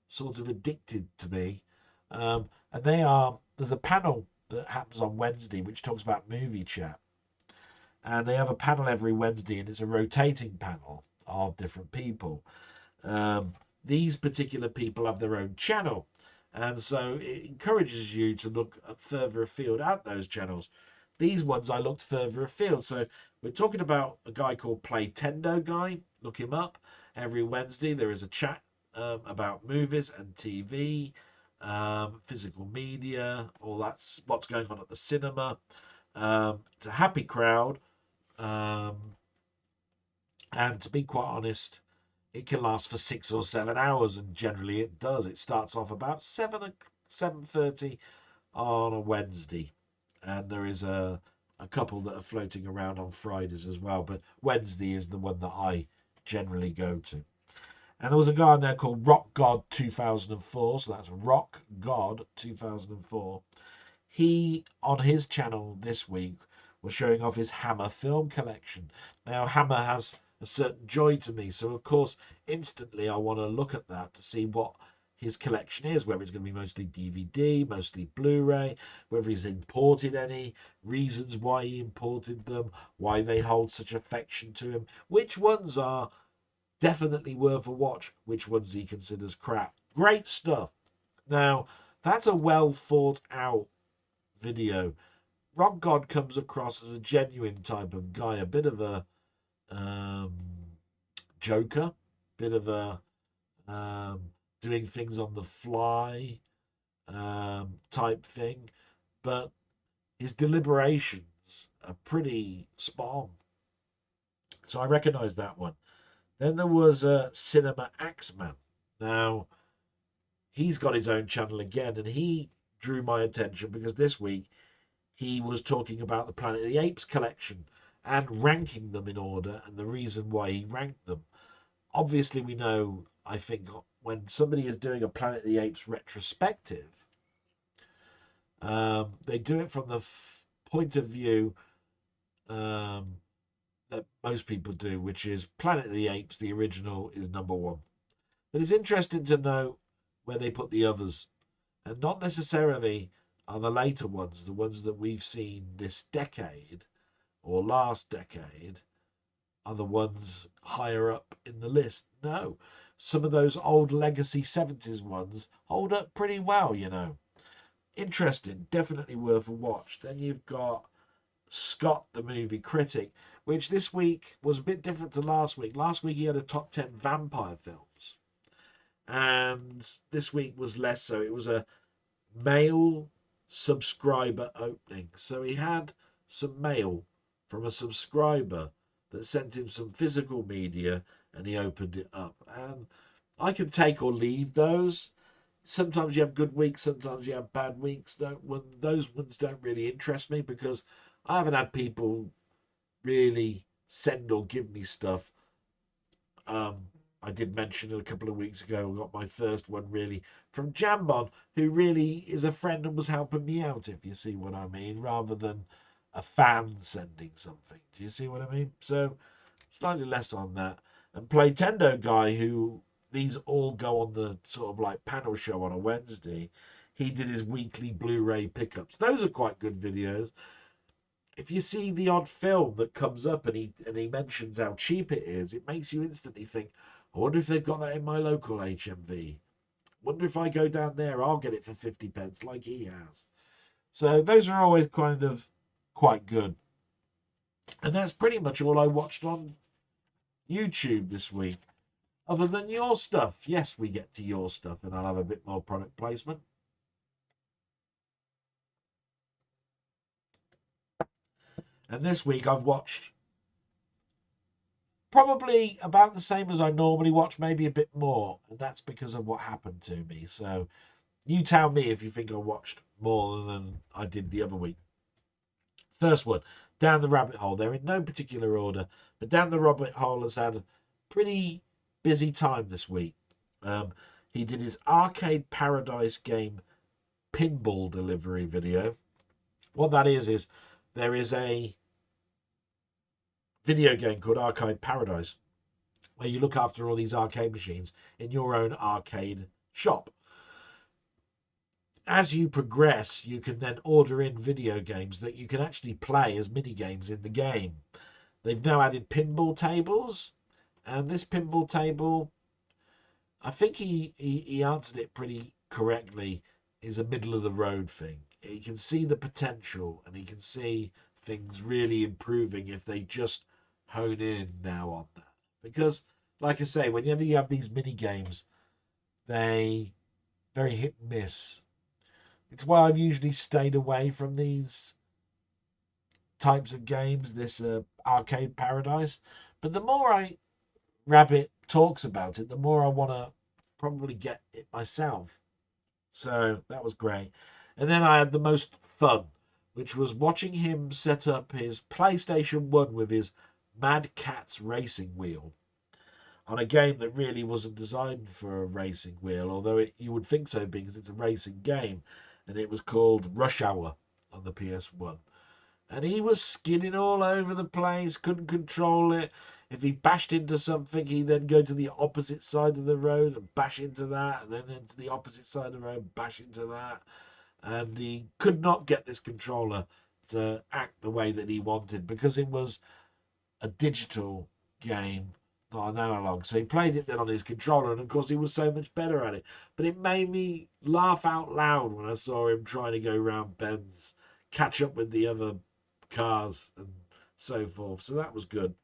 sort of addicted to me. And there's a panel that happens on Wednesday which talks about movie chat. And they have a panel every Wednesday, and it's a rotating panel of different people. Um, these particular people have their own channel, and so it encourages you to look further afield at those channels. These ones I looked further afield. So we're talking about a guy called Playtendo Guy. Look him up. Every Wednesday there is a chat about movies and TV, physical media, all that's what's going on at the cinema. It's a happy crowd, um, and to be quite honest, it can last for 6 or 7 hours, and generally it does. It starts off about 7:30 on a Wednesday, and there is a couple that are floating around on Fridays as well. But Wednesday is the one that I generally go to. And there was a guy on there called Rock God 2004, so that's Rock God 2004. He, on his channel this week, was showing off his Hammer film collection. Now, Hammer has a certain joy to me, so of course, instantly I want to look at that to see what his collection is, whether it's going to be mostly DVD, mostly Blu-ray, whether he's imported any, reasons why he imported them, why they hold such affection to him, which ones are definitely worth a watch, which ones he considers crap. Great stuff. Now, that's a well thought out video. Rock God comes across as a genuine type of guy, a bit of a um, joker, bit of a um, doing things on the fly type thing, but his deliberations are pretty spot on. So I recognise that one. Then there was Cinema Axeman. Now, he's got his own channel again, and he drew my attention because this week he was talking about the Planet of the Apes collection and ranking them in order and the reason why he ranked them. Obviously, we know, I think, when somebody is doing a Planet of the Apes retrospective, they do it from the point of view um, that most people do, which is Planet of the Apes, the original, is number one. But it's interesting to know where they put the others, and not necessarily are the later ones, the ones that we've seen this decade or last decade, are the ones higher up in the list. No, some of those old legacy 70s ones hold up pretty well, you know. Interesting, definitely worth a watch. Then you've got Scott, the movie critic, which this week was a bit different to last week. Last week he had a top 10 vampire films, and this week was less so. It was a mail subscriber opening. So he had some mail from a subscriber that sent him some physical media, and he opened it up. And I can take or leave those. Sometimes you have good weeks, sometimes you have bad weeks. Those ones don't really interest me because I haven't had people really send or give me stuff. Um, I did mention it a couple of weeks ago. I got my first one really from Jambon, who really is a friend and was helping me out, if you see what I mean, rather than a fan sending something. Do you see what I mean? So slightly less on that. And Playtendo Guy, who these all go on the sort of like panel show on a Wednesday, he did his weekly Blu-ray pickups. Those are quite good videos. if you see the odd film that comes up and he mentions how cheap it is, it makes you instantly think, I wonder if they've got that in my local HMV. Wonder if I go down there, I'll get it for 50 pence like he has. So those are always kind of quite good. And that's pretty much all I watched on YouTube this week. Other than your stuff. Yes, we get to your stuff and I'll have a bit more product placement. And this week I've watched probably about the same as I normally watch, maybe a bit more. And that's because of what happened to me. So you tell me if you think I watched more than I did the other week. First one, Down the Rabbit Hole. They're in no particular order, but Down the Rabbit Hole has had a pretty busy time this week. Um, he did his Arcade Paradise game pinball delivery video. What that is there is a video game called Arcade Paradise where you look after all these arcade machines in your own arcade shop. As you progress, you can then order in video games that you can actually play as mini games in the game. They've now added pinball tables, and this pinball table, I think he answered it pretty correctly, is a middle of the road thing. He can see the potential, and he can see things really improving if they just hone in now on that. Because, like I say, whenever you have these mini games, they very hit and miss. It's why I've usually stayed away from these types of games, this arcade paradise. But the more Rabbit talks about it, the more I want to probably get it myself. So that was great. And then I had the most fun, which was watching him set up his PlayStation 1 with his Mad Catz racing wheel on a game that really wasn't designed for a racing wheel, although you would think so because it's a racing game. And it was called Rush Hour on the PS1. And he was skidding all over the place, couldn't control it. If he bashed into something, he'd then go to the opposite side of the road and bash into that, and then into the opposite side of the road, bash into that. And he could not get this controller to act the way that he wanted because it was a digital game, not an analog. So he played it then on his controller, and of course he was so much better at it. But it made me laugh out loud when I saw him trying to go round bends, catch up with the other cars, and so forth. So that was good.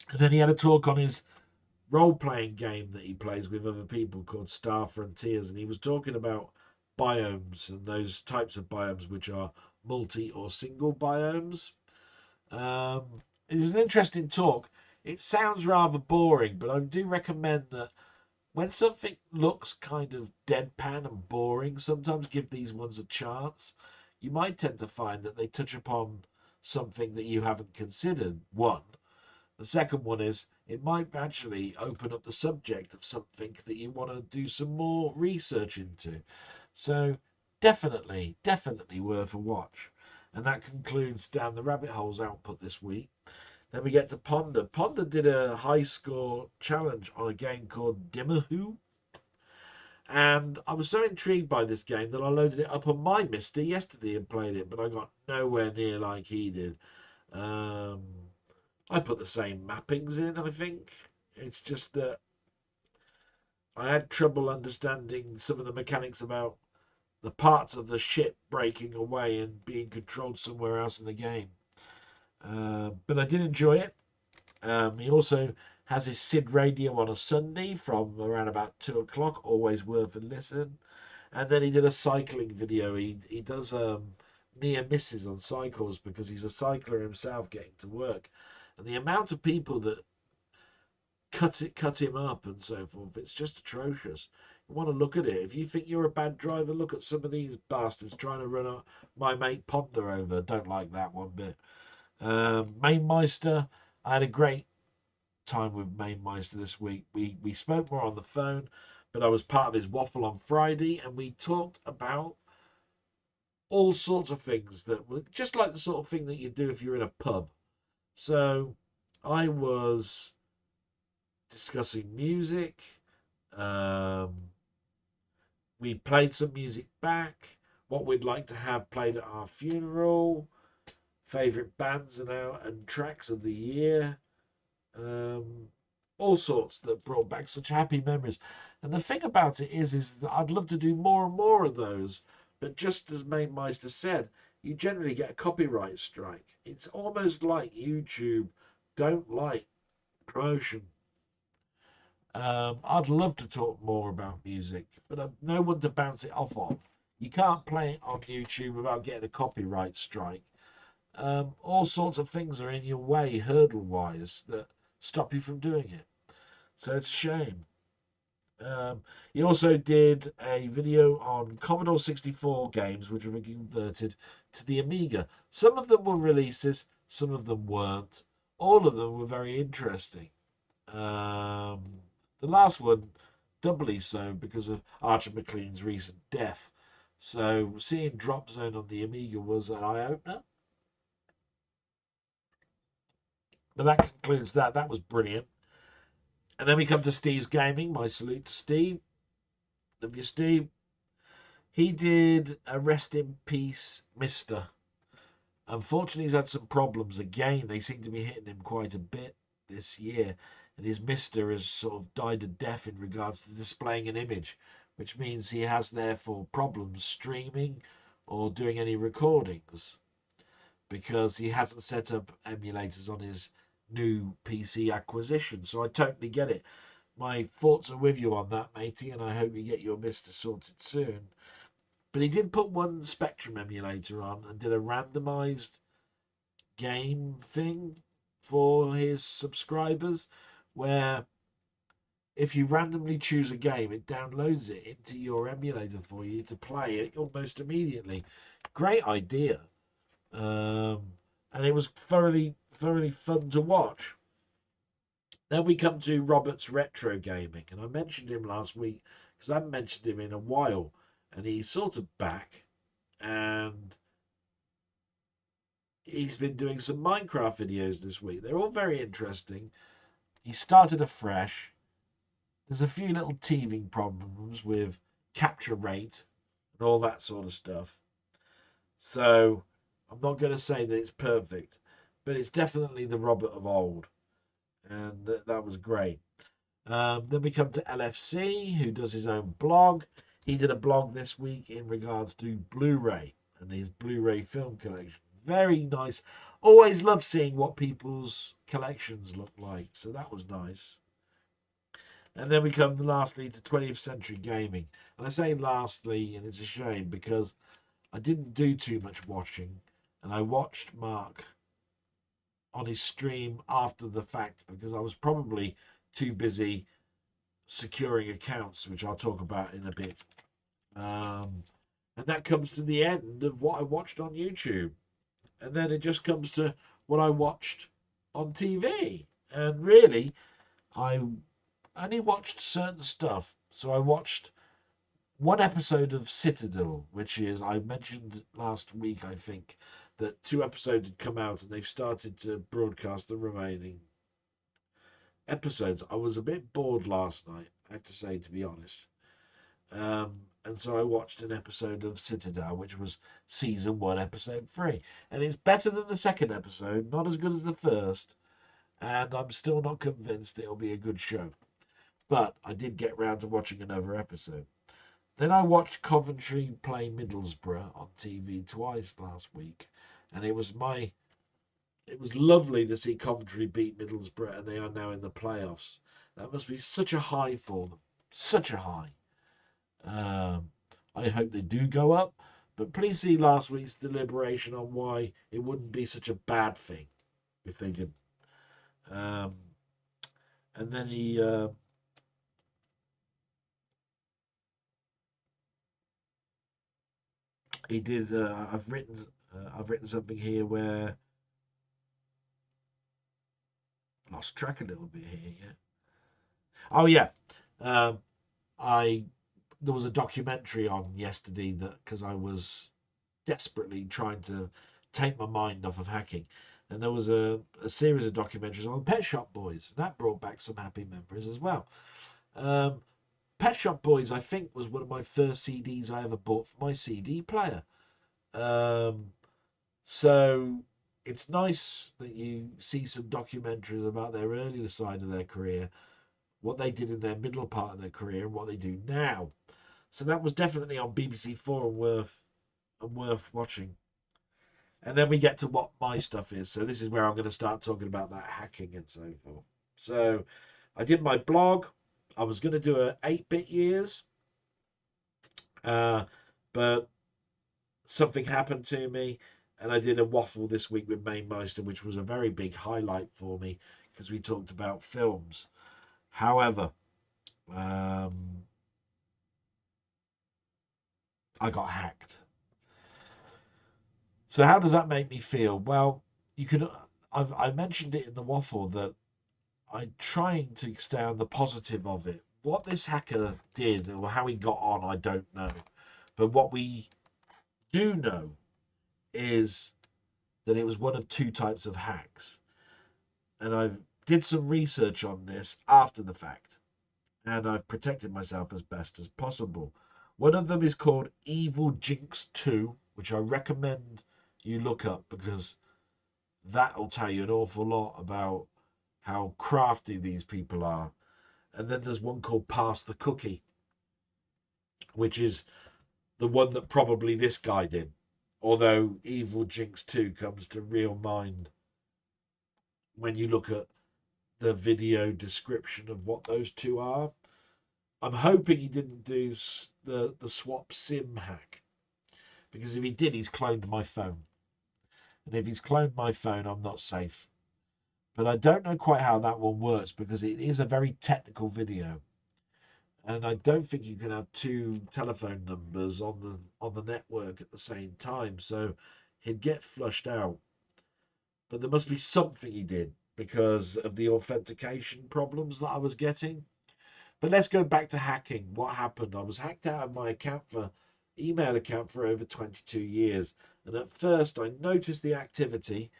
And then he had a talk on his role-playing game that he plays with other people called Star Frontiers, and he was talking about biomes and those types of biomes which are multi or single biomes. It was an interesting talk. It sounds rather boring, but I do recommend that when something looks kind of deadpan and boring, sometimes give these ones a chance. You might tend to find that they touch upon something that you haven't considered. One. The second one is it might actually open up the subject of something that you want to do some more research into. So definitely worth a watch. And that concludes Down the Rabbit Hole's output this week. Then we get to Ponder. Ponder did a high score challenge on a game called Dimmerwho. And I was so intrigued by this game that I loaded it up on my Mister yesterday and played it, but I got nowhere near like he did. Um, I put the same mappings in, I think. It's just that I had trouble understanding some of the mechanics about the parts of the ship breaking away and being controlled somewhere else in the game. But I did enjoy it. He also has his SID radio on a Sunday from around about 2 o'clock, always worth a listen. And then he did a cycling video. He does near misses on cycles because he's a cycler himself getting to work. And the amount of people that cut him up and so forth, it's just atrocious. You want to look at it. If you think you're a bad driver, look at some of these bastards trying to run my mate Ponder over. Don't like that one bit. Mainmeister, I had a great time with Mainmeister this week. We spoke more on the phone, but I was part of his waffle on Friday, and we talked about all sorts of things that were just like the sort of thing that you do if you're in a pub. So I was discussing music. Um, we played some music back. what we'd like to have played at our funeral, favourite bands and tracks of the year, um, all sorts that brought back such happy memories. And the thing about it is that I'd love to do more and more of those, but just as Mainmeister said, you generally get a copyright strike. It's almost like YouTube don't like promotion. I'd love to talk more about music, but I've no one to bounce it off of. You can't play it on YouTube without getting a copyright strike. All sorts of things are in your way, hurdle wise, that stop you from doing it. So it's a shame. He also did a video on Commodore 64 games, which were converted to the Amiga. Some of them were releases, some of them weren't. All of them were very interesting. The last one, doubly so because of Archer McLean's recent death. So seeing Drop Zone on the Amiga was an eye opener. But that concludes that. That was brilliant. And then we come to Steve's Gaming. My salute to Steve. Love you, Steve. He did a Rest in Peace Mister. Unfortunately, he's had some problems again. They seem to be hitting him quite a bit this year. And his Mister has sort of died a death in regards to displaying an image, which means he has therefore problems streaming or doing any recordings because he hasn't set up emulators on his new PC acquisition. So I totally get it. My thoughts are with you on that, matey, and I hope you get your Mister sorted soon. But he did put one Spectrum emulator on and did a randomized game thing for his subscribers where if you randomly choose a game, it downloads it into your emulator for you to play it almost immediately. Great idea. And it was thoroughly fun to watch. Then we come to Robert's Retro Gaming, and I mentioned him last week because I haven't mentioned him in a while, and he's sort of back, and he's been doing some Minecraft videos this week. They're all very interesting. He started afresh. There's a few little teething problems with capture rate and all that sort of stuff. So I'm not going to say that it's perfect, but it's definitely the Robert of old, and that was great. Then we come to LFC, who does his own blog. He did a blog this week in regards to Blu-ray and his Blu-ray film collection. Very nice. Always love seeing what people's collections look like, so that was nice. And then we come lastly to 20th Century Gaming. And I say lastly, and it's a shame because I didn't do too much watching, and I watched Mark on his stream after the fact because I was probably too busy securing accounts, which I'll talk about in a bit. And that comes to the end of what I watched on YouTube. And then it just comes to what I watched on TV. And really, I only watched certain stuff. So I watched one episode of Citadel, which is, I mentioned last week, I think, that 2 episodes had come out and they've started to broadcast the remaining episodes. I was a bit bored last night, I have to say, to be honest. And so I watched an episode of Citadel, which was season 1, episode 3. And it's better than the second episode, not as good as the first. And I'm still not convinced it'll be a good show. But I did get round to watching another episode. Then I watched Coventry play Middlesbrough on TV twice last week. And it was lovely to see Coventry beat Middlesbrough, and they are now in the playoffs. That must be such a high for them. Such a high. I hope they do go up. But please see last week's deliberation on why it wouldn't be such a bad thing if they didn't. Um, and then he did. I've written something here where lost track a little bit here. Yeah. Oh yeah. Um, I there was a documentary on yesterday that because I was desperately trying to take my mind off of hacking. And there was a series of documentaries on Pet Shop Boys. And that brought back some happy memories as well. Um, Pet Shop Boys, I think, was one of my first CDs I ever bought for my CD player. Um, so it's nice that you see some documentaries about their earlier side of their career, what they did in their middle part of their career, and what they do now. So that was definitely on BBC Four and worth watching. And then we get to what my stuff is. So this is where I'm going to start talking about that hacking and so forth. So I did my blog. I was going to do a 8-bit years, but something happened to me, and I did a waffle this week with Mainmeister, which was a very big highlight for me because we talked about films. However, um, I got hacked. So how does that make me feel? Well, you can. I mentioned it in the waffle that I'm trying to stay on the positive of it. What this hacker did or how he got on, I don't know. But what we do know is that it was one of two types of hacks. And I did some research on this after the fact. And I've protected myself as best as possible. One of them is called Evil Jinx 2, which I recommend you look up because that'll tell you an awful lot about how crafty these people are. And then there's one called Pass the Cookie, which is the one that probably this guy did. Although Evil Jinx 2 comes to real mind when you look at the video description of what those two are. I'm hoping he didn't do the swap sim hack, because if he did, he's cloned my phone. And if he's cloned my phone, I'm not safe. But I don't know quite how that one works because it is a very technical video. And I don't think you can have two telephone numbers on the network at the same time. So he'd get flushed out. But there must be something he did because of the authentication problems that I was getting. But let's go back to hacking. What happened? I was hacked out of my email account for over 22 years. And at first I noticed the activity.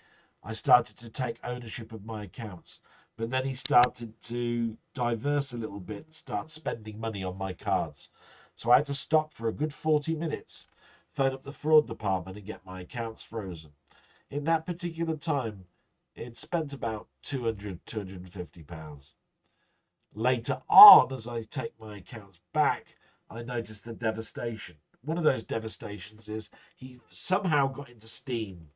I started to take ownership of my accounts. But then he started to diverse a little bit and start spending money on my cards. So I had to stop for a good 40 minutes, phone up the fraud department and get my accounts frozen. In that particular time, it spent about £250. Later on, as I take my accounts back, I noticed the devastation. One of those devastations is he somehow got into Steam.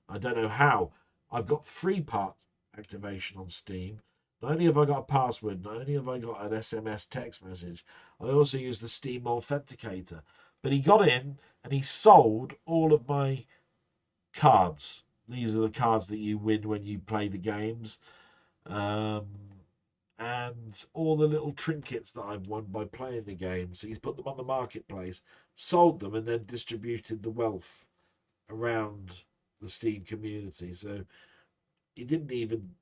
I don't know how. I've got 3-part activation on Steam. Not only have I got a password, not only have I got an SMS text message, I also use the Steam Authenticator. But he got in and he sold all of my cards. These are the cards that you win when you play the games. Um, and all the little trinkets that I've won by playing the game. So he's put them on the marketplace, sold them, and then distributed the wealth around the Steam community. So he didn't even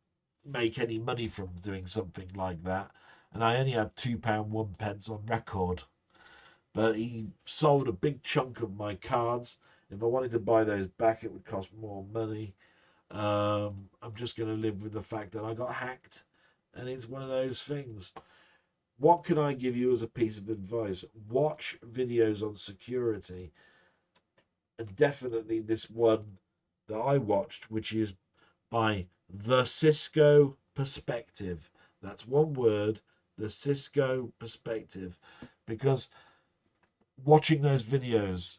make any money from doing something like that. And I only had £2 one pence on record. But he sold a big chunk of my cards. If I wanted to buy those back, it would cost more money. I'm just going to live with the fact that I got hacked. And it's one of those things. What can I give you as a piece of advice? Watch videos on security. And definitely this one that I watched, which is by TheCiscoPerspective. That's one word, TheCiscoPerspective. Because watching those videos,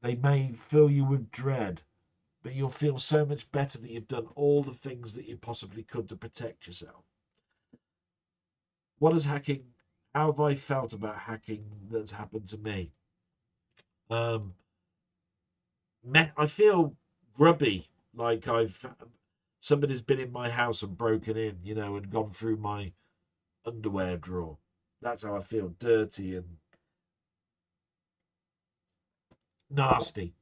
they may fill you with dread, but you'll feel so much better that you've done all the things that you possibly could to protect yourself. What is hacking? How have I felt about hacking that's happened to me? Um, I feel grubby, like somebody's been in my house and broken in, and gone through my underwear drawer. That's how I feel, dirty and nasty.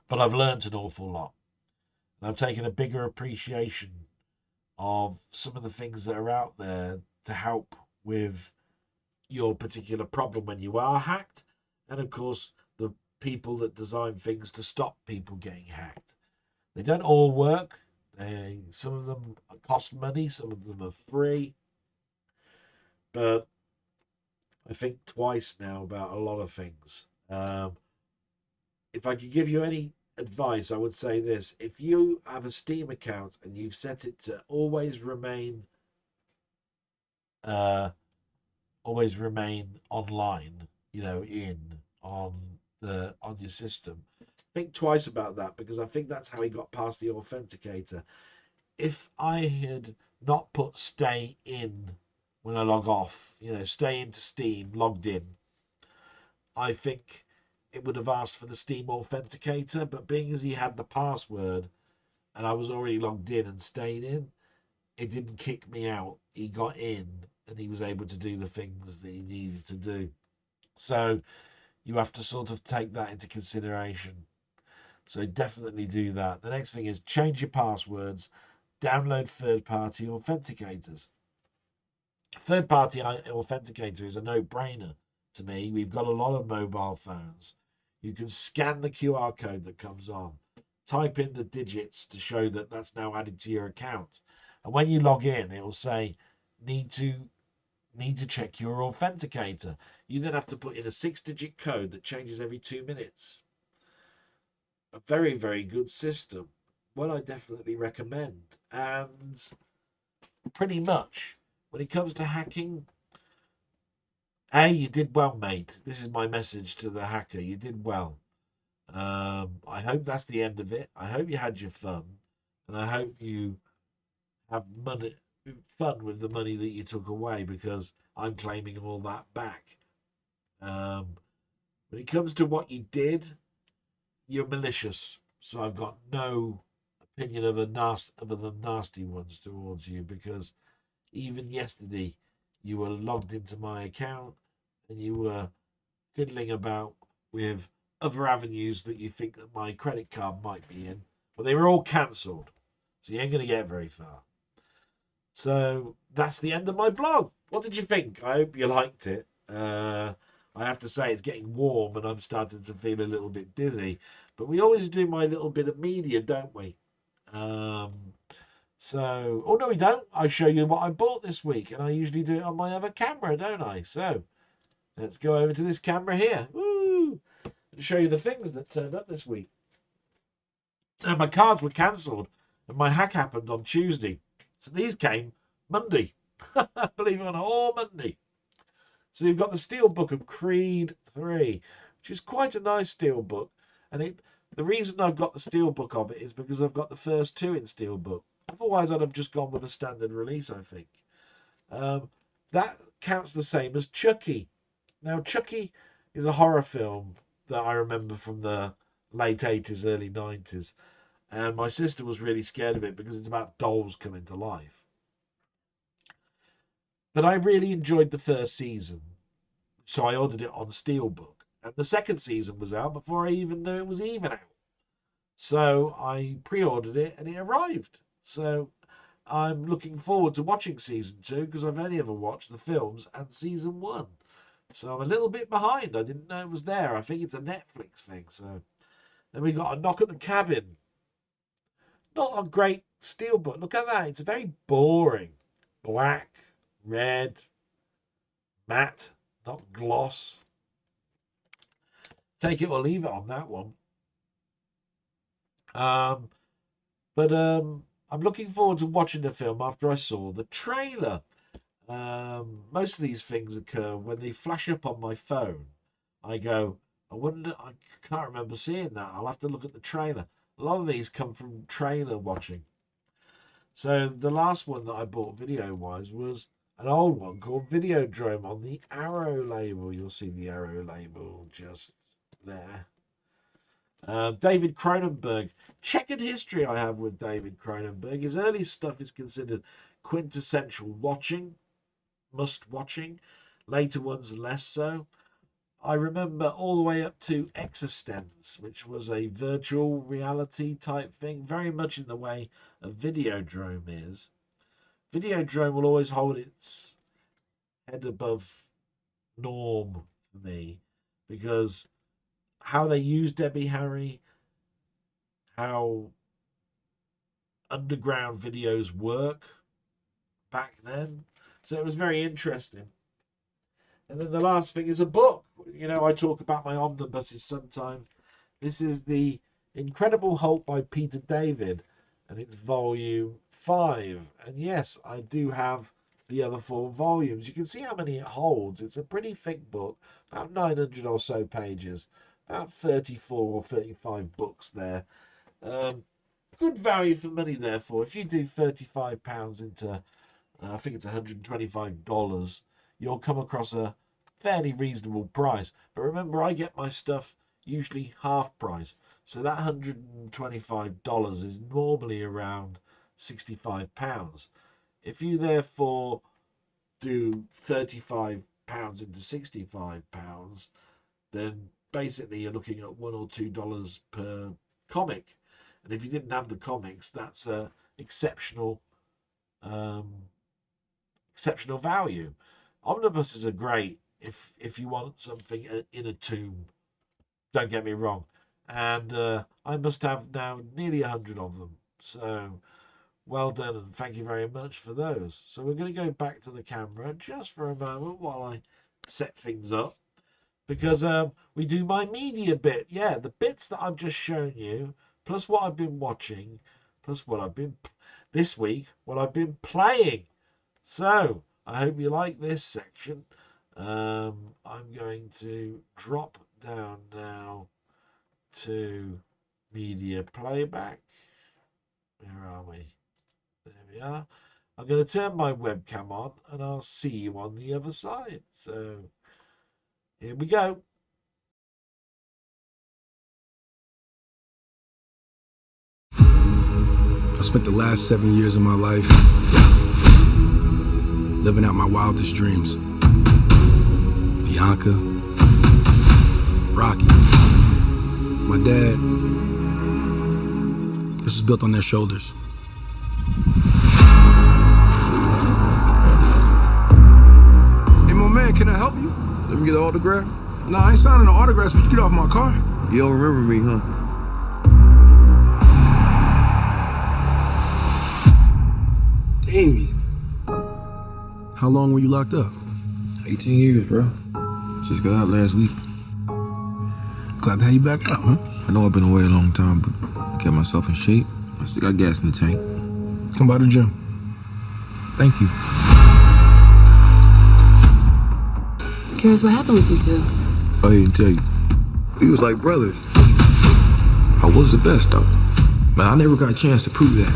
But I've learnt an awful lot. And I've taken a bigger appreciation of some of the things that are out there to help with your particular problem when you are hacked. And of course, the people that design things to stop people getting hacked. They don't all work. Some of them cost money, some of them are free. But I think twice now about a lot of things. If I could give you any advice, I would say this: if you have a Steam account and you've set it to uh, always remain online, in on your system, think twice about that, because I think that's how he got past the authenticator. If I had not put stay in when I log off, stay into Steam, logged in, I think it would have asked for the Steam authenticator. But being as he had the password and I was already logged in and stayed in, it didn't kick me out. He got in and he was able to do the things that he needed to do. So you have to sort of take that into consideration. So definitely do that. The next thing is change your passwords, download third party authenticators. Third party authenticator is a no brainer to me. We've got a lot of mobile phones. You can scan the QR code that comes on, type in the digits to show that that's now added to your account. And when you log in, it will say, need to check your authenticator. You then have to put in a 6-digit code that changes every 2 minutes. A very, very good system. One I definitely recommend. And pretty much when it comes to hacking, hey, you did well, mate. This is my message to the hacker. You did well. I hope that's the end of it. I hope you had your fun, and I hope you have fun with the money that you took away, because I'm claiming all that back. Um, when it comes to what you did, you're malicious, so I've got no opinion of other than nasty ones towards you, because even yesterday you were logged into my account and you were fiddling about with other avenues that you think that my credit card might be in. Well, they were all cancelled, so you ain't going to get very far. So that's the end of my blog. What did you think? I hope you liked it. I have to say it's getting warm and I'm starting to feel a little bit dizzy. But we always do my little bit of media, don't we? Um, oh no, we don't. I show you what I bought this week, and I usually do it on my other camera, don't I? So let's go over to this camera here. Woo! And show you the things that turned up this week. And my cards were cancelled, and my hack happened on Tuesday. So these came Monday. Believe it or not, all Monday. So you've got the Steelbook of Creed 3, which is quite a nice Steelbook. And the reason I've got the Steelbook of it is because I've got the first two in Steelbook. Otherwise, I'd have just gone with a standard release, I think. That counts the same as Chucky. Now, Chucky is a horror film that I remember from the late 80s, early 90s. And my sister was really scared of it because it's about dolls coming to life. But I really enjoyed the first season, so I ordered it on Steelbook. And the second season was out before I even knew it was even out. So I pre-ordered it and it arrived. So I'm looking forward to watching season 2, because I've only ever watched the films and season 1. So I'm a little bit behind. I didn't know it was there. I think it's a Netflix thing. So then we got A Knock at the Cabin. Not a great Steelbook. Look at that. It's very boring. Black, red, matte, not gloss. Take it or leave it on that one. Um, but I'm looking forward to watching the film after I saw the trailer. Most of these things occur when they flash up on my phone. I go, I can't remember seeing that. I'll have to look at the trailer. A lot of these come from trailer watching. So the last one that I bought video-wise was an old one called Videodrome on the Arrow label. You'll see the Arrow label just there. David Cronenberg. Checkered history I have with David Cronenberg. His early stuff is considered quintessential must watching. Later ones less so. I remember all the way up to Existence, which was a virtual reality type thing, very much in the way a Videodrome is. Videodrome will always hold its head above norm for me, because how they used Debbie Harry, how underground videos work back then. So it was very interesting. And then the last thing is a book. You know, I talk about my omnibuses sometimes. This is The Incredible Hulk by Peter David, and it's volume 5. And yes, I do have the other 4 volumes. You can see how many it holds. It's a pretty thick book, about 900 or so pages, about 34 or 35 books there. Good value for money, therefore. If you do £35 into, I think it's $125, you'll come across a fairly reasonable price. But remember, I get my stuff usually half price. So that $125 is normally around £65. If you therefore do £35 into £65, then basically you're looking at $1 or $2 per comic. And if you didn't have the comics, that's a exceptional exceptional value. Omnibuses are great if you want something in a tomb. Don't get me wrong. And I must have now nearly 100 of them. So well done, and thank you very much for those. So we're going to go back to the camera just for a moment while I set things up, because we do my media bit. Yeah, the bits that I've just shown you, plus what I've been watching, plus what I've been this week, what I've been playing. So I hope you like this section. I'm going to drop down now to media playback. Where are we? There we are. I'm going to turn my webcam on and I'll see you on the other side. So here we go. I spent the last 7 years of my life living out my wildest dreams. Bianca, Rocky, my dad. This was built on their shoulders. Hey, my man, can I help you? Let me get an autograph. Nah, I ain't signing no autographs, but you get off my car. You don't remember me, huh? Damien. How long were you locked up? 18 years, bro. Just got out last week. Glad to have you back out, huh? I know I've been away a long time, but I kept myself in shape. I still got gas in the tank. Come by the gym. Thank you. Curious what happened with you two? Oh, he didn't tell you. We was like brothers. I was the best, though. But I never got a chance to prove that.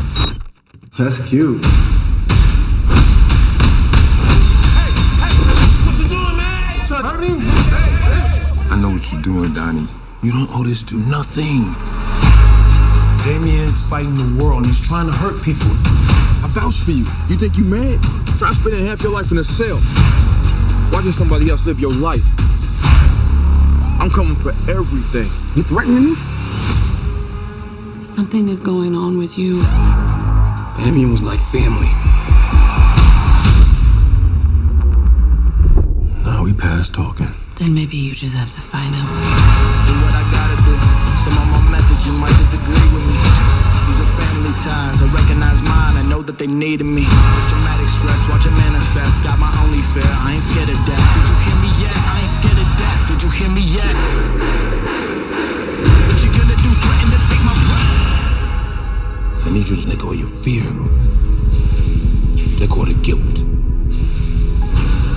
That's cute. I know what you're doing, Donnie. You don't owe this dude nothing. Damien's fighting the world and he's trying to hurt people. I vouch for you. You think you mad? Try spending half your life in a cell, watching somebody else live your life. I'm coming for everything. You threatening me? Something is going on with you. Damien was like family. Now we past talking. Then maybe you just have to find him. Do what I gotta do. Some of my methods you might disagree with me. These are family ties. I recognize mine. I know that they needed me. Traumatic stress, watch it manifest. Got my only fear. I ain't scared of death. Did you hear me yet? I ain't scared of death. Did you hear me yet? What you gonna do? Threaten to take my breath? I need you to let go of your fear. Let go of the guilt.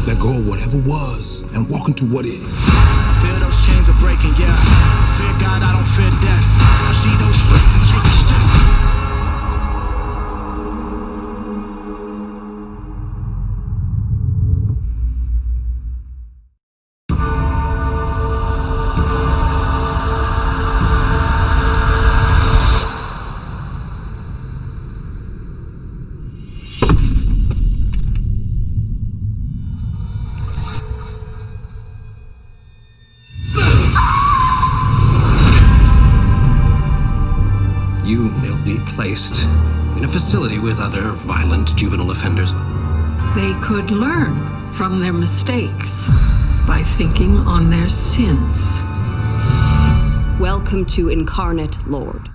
Let go of whatever was and walk into what is. I feel those chains are breaking, yeah. I fear God, I don't fear death. I see those streets and take a step. You will be placed in a facility with other violent juvenile offenders. They could learn from their mistakes by thinking on their sins. Welcome to Incarnate Lord.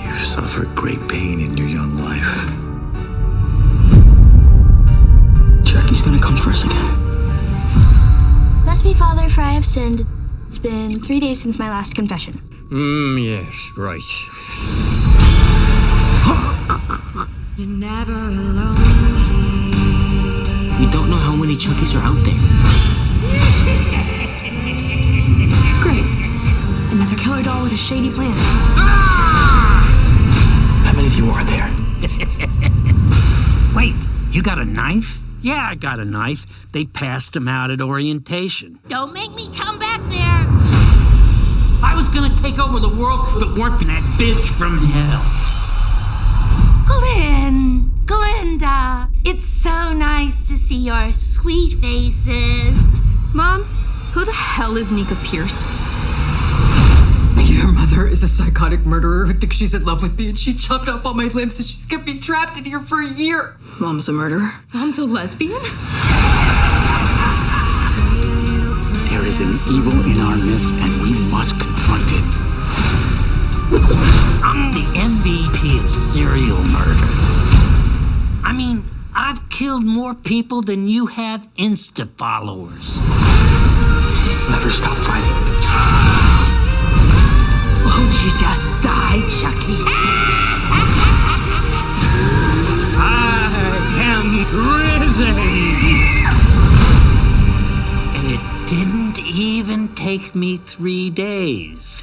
You've suffered great pain in your young life. gonna come for us again. Bless me, Father, for I have sinned. It's been 3 days since my last confession. Yes, right. You're never alone here. We don't know how many Chuckies are out there. Great. Another killer doll with a shady plan. How many of you are there? Wait, you got a knife? Yeah, I got a knife. They passed them out at orientation. Don't make me come back there. I was gonna take over the world if it weren't for that bitch from hell. Glinda, it's so nice to see your sweet faces. Mom, who the hell is Nika Pierce? Your mother is a psychotic murderer who thinks she's in love with me, and she chopped off all my limbs, and she's kept me trapped in here for a year. Mom's a murderer. Mom's a lesbian? There is an evil in our midst, and we must confront it. I'm the MVP of serial murder. I mean, I've killed more people than you have Insta followers. Never stop fighting. Won't you just die, Chucky? I am risen! And it didn't even take me 3 days.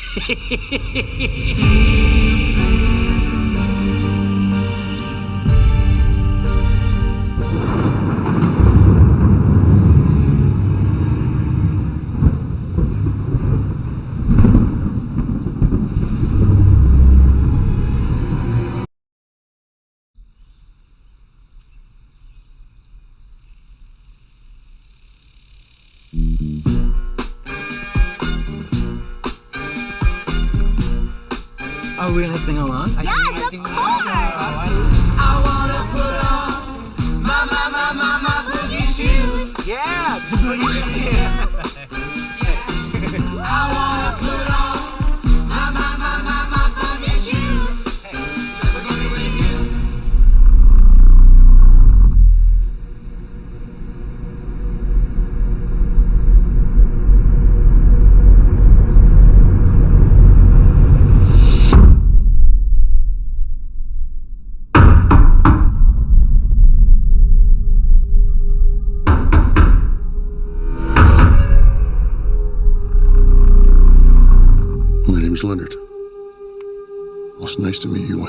Are we gonna sing along? Yes, of course! I wanna put on my boogie shoes. Yeah, boogie shoes. I wanna put on my boogie shoes. My name's Leonard. Well, it's nice to meet you.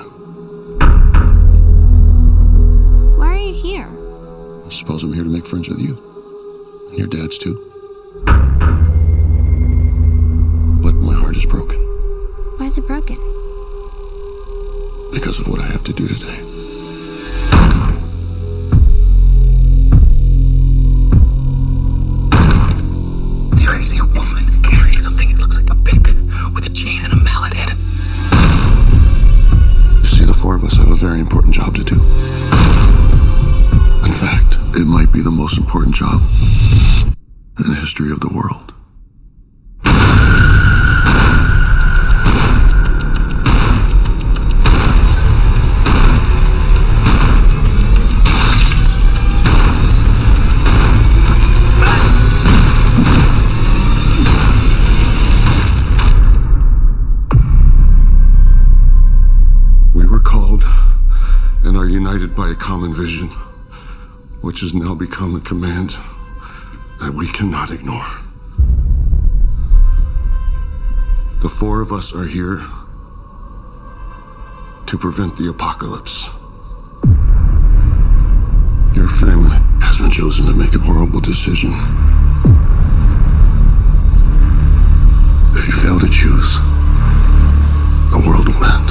Why are you here? I suppose I'm here to make friends with you. And your dad's too. But my heart is broken. Why is it broken? Because of what I have to do today. There is a woman carrying something that looks like a pick with a chain and a mallet in it. You see, the four of us have a very important job to do. In fact, it might be the most important job in the history of the world. We were called and are united by a common vision, which has now become a command that we cannot ignore. The four of us are here to prevent the apocalypse. Your family has been chosen to make a horrible decision. If you fail to choose, the world will end.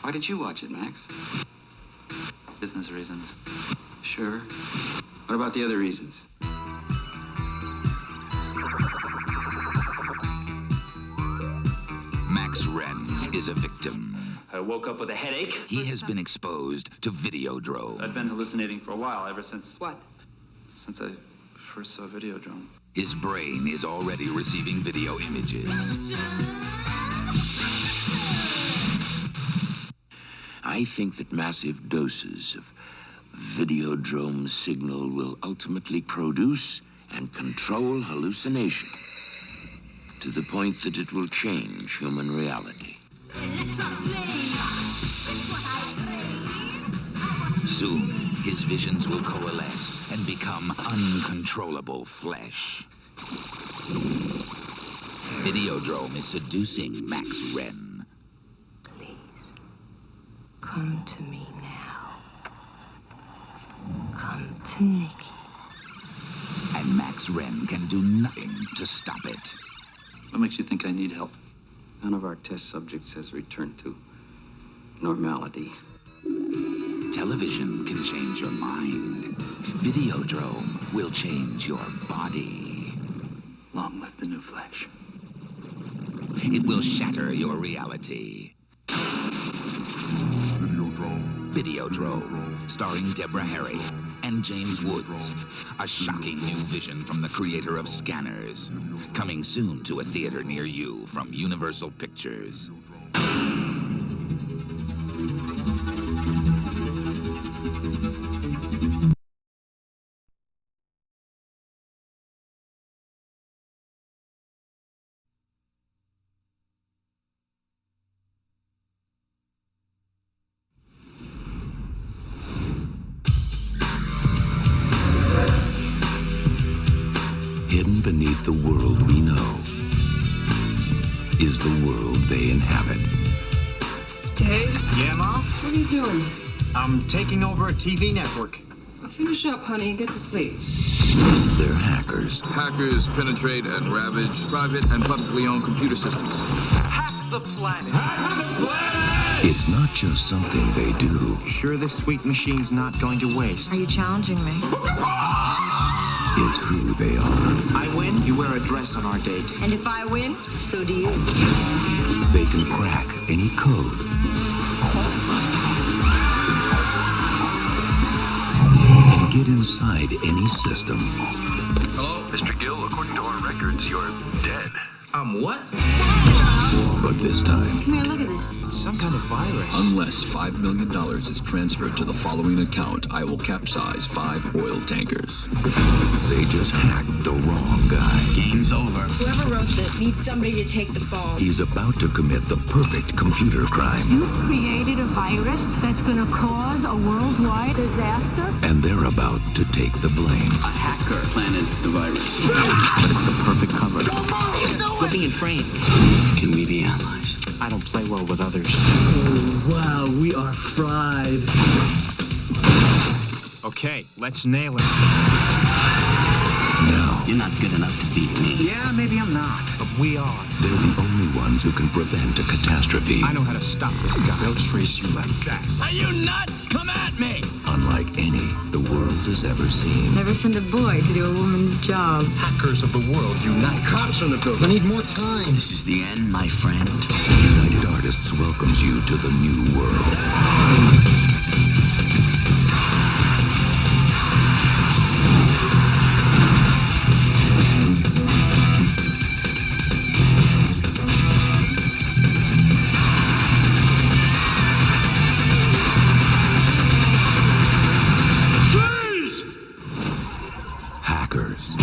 Why did you watch it, Max? Business reasons. Sure. What about the other reasons? Max Wren is a victim. I woke up with a headache. He has been exposed to Videodrome. I'd been hallucinating for a while, ever since... What? Since I first saw Videodrome. His brain is already receiving video images. I think that massive doses of Videodrome signal will ultimately produce and control hallucination to the point that it will change human reality. Soon, his visions will coalesce and become uncontrollable flesh. Videodrome is seducing Max Wren. Please, come to me now. Come to Nikki. And Max Wren can do nothing to stop it. What makes you think I need help? None of our test subjects has returned to normality. Television can change your mind. Videodrome will change your body. Long live the new flesh. It will shatter your reality. Videodrome, starring Deborah Harry and James Woods. A shocking new vision from the creator of Scanners. Coming soon to a theater near you from Universal Pictures. Hidden beneath the world we know is the world they inhabit. Dave? Yeah, Mom? What are you doing? I'm taking over a TV network. Well, finish up, honey, and get to sleep. They're hackers. Hackers penetrate and ravage private and publicly owned computer systems. Hack the planet! Hack the planet! It's not just something they do. Sure this sweet machine's not going to waste. Are you challenging me? It's who they are. I win, you wear a dress on our date. And if I win, so do you. They can crack any code. And get inside any system. Hello? Mr. Gill, according to our records, you're dead. I'm what? But this time, Come here, look at this. It's some kind of virus. Unless $5 million is transferred to the following account, I will capsize 5 oil tankers. they just hacked the wrong guy. Game's over. Whoever wrote this needs somebody to take the fall. He's about to commit the perfect computer crime. You've created a virus that's gonna cause a worldwide disaster? And they're about to take the blame. A hacker planted the virus. But it's the perfect cover. We're being framed. Can we be allies? I don't play well with others. Oh, wow, we are fried. Okay, let's nail it. Now, You're not good enough to beat me. Yeah, maybe I'm not, but we are. they're the only ones who can prevent a catastrophe. I know how to stop this guy. They'll trace you like that. Are you nuts? Come at me! Unlike any the world has ever seen. Never send a boy to do a woman's job. Hackers of the world unite. Cops on the building. I need more time. This is the end, my friend. United Artists welcomes you to the new world. Hackers.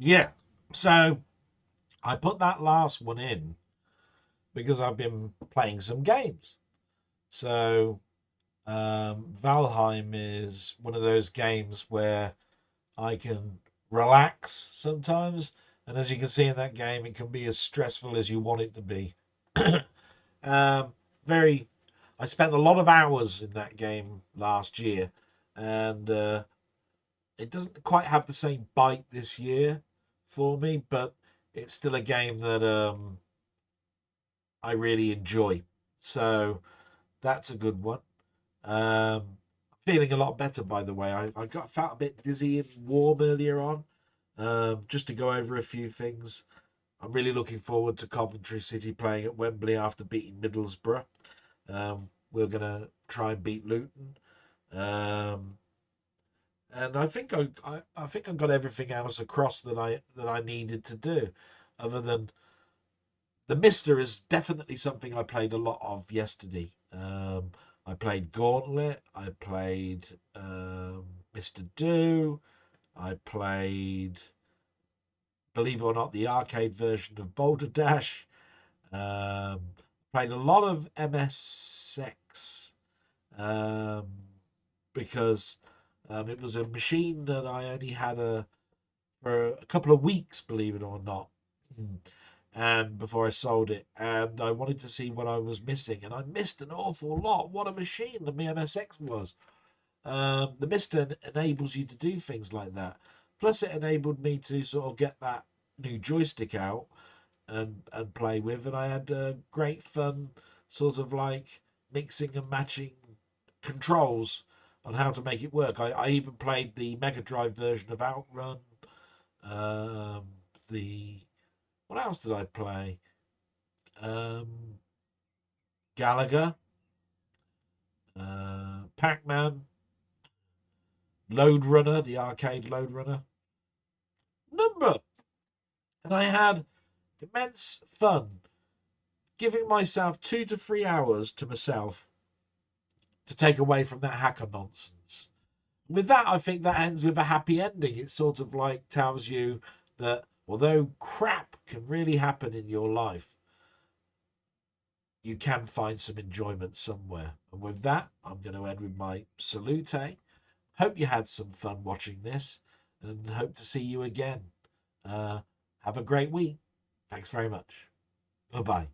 Yeah. So I put that last one in because I've been playing some games. So Valheim is one of those games where I can relax sometimes. And as you can see in that game, it can be as stressful as you want it to be. um, very, I spent a lot of hours in that game last year, and it doesn't quite have the same bite this year for me, but it's still a game that I really enjoy. So that's a good one. Feeling a lot better, by the way. I felt a bit dizzy and warm earlier on. Just to go over a few things. I'm really looking forward to Coventry City playing at Wembley after beating Middlesbrough. We're gonna try and beat Luton. And I think I think I've got everything else across that I needed to do, other than the Mister is definitely something I played a lot of yesterday. I played Gauntlet. I played Mr. Do. I played, believe it or not, the arcade version of Boulder Dash. Played a lot of MSX um, because it was a machine that I only had for a couple of weeks, believe it or not. And before I sold it, and I wanted to see what I was missing, and I missed an awful lot. What a machine the MSX was! The Mister enables you to do things like that. Plus, it enabled me to sort of get that new joystick out and play with, and I had great fun, sort of like mixing and matching controls on how to make it work. I even played the Mega Drive version of Outrun. Um, the What else did I play? Gallagher, Pac-Man, Load Runner, the arcade Load Runner, number, and I had immense fun giving myself 2 to 3 hours to myself to take away from that hacker nonsense. With that, I think that ends with a happy ending. It sort of like tells you that although crap can really happen in your life, you can find some enjoyment somewhere. And with that, I'm going to end with my salute. Hope you had some fun watching this and hope to see you again. Have a great week. Thanks very much. Bye-bye.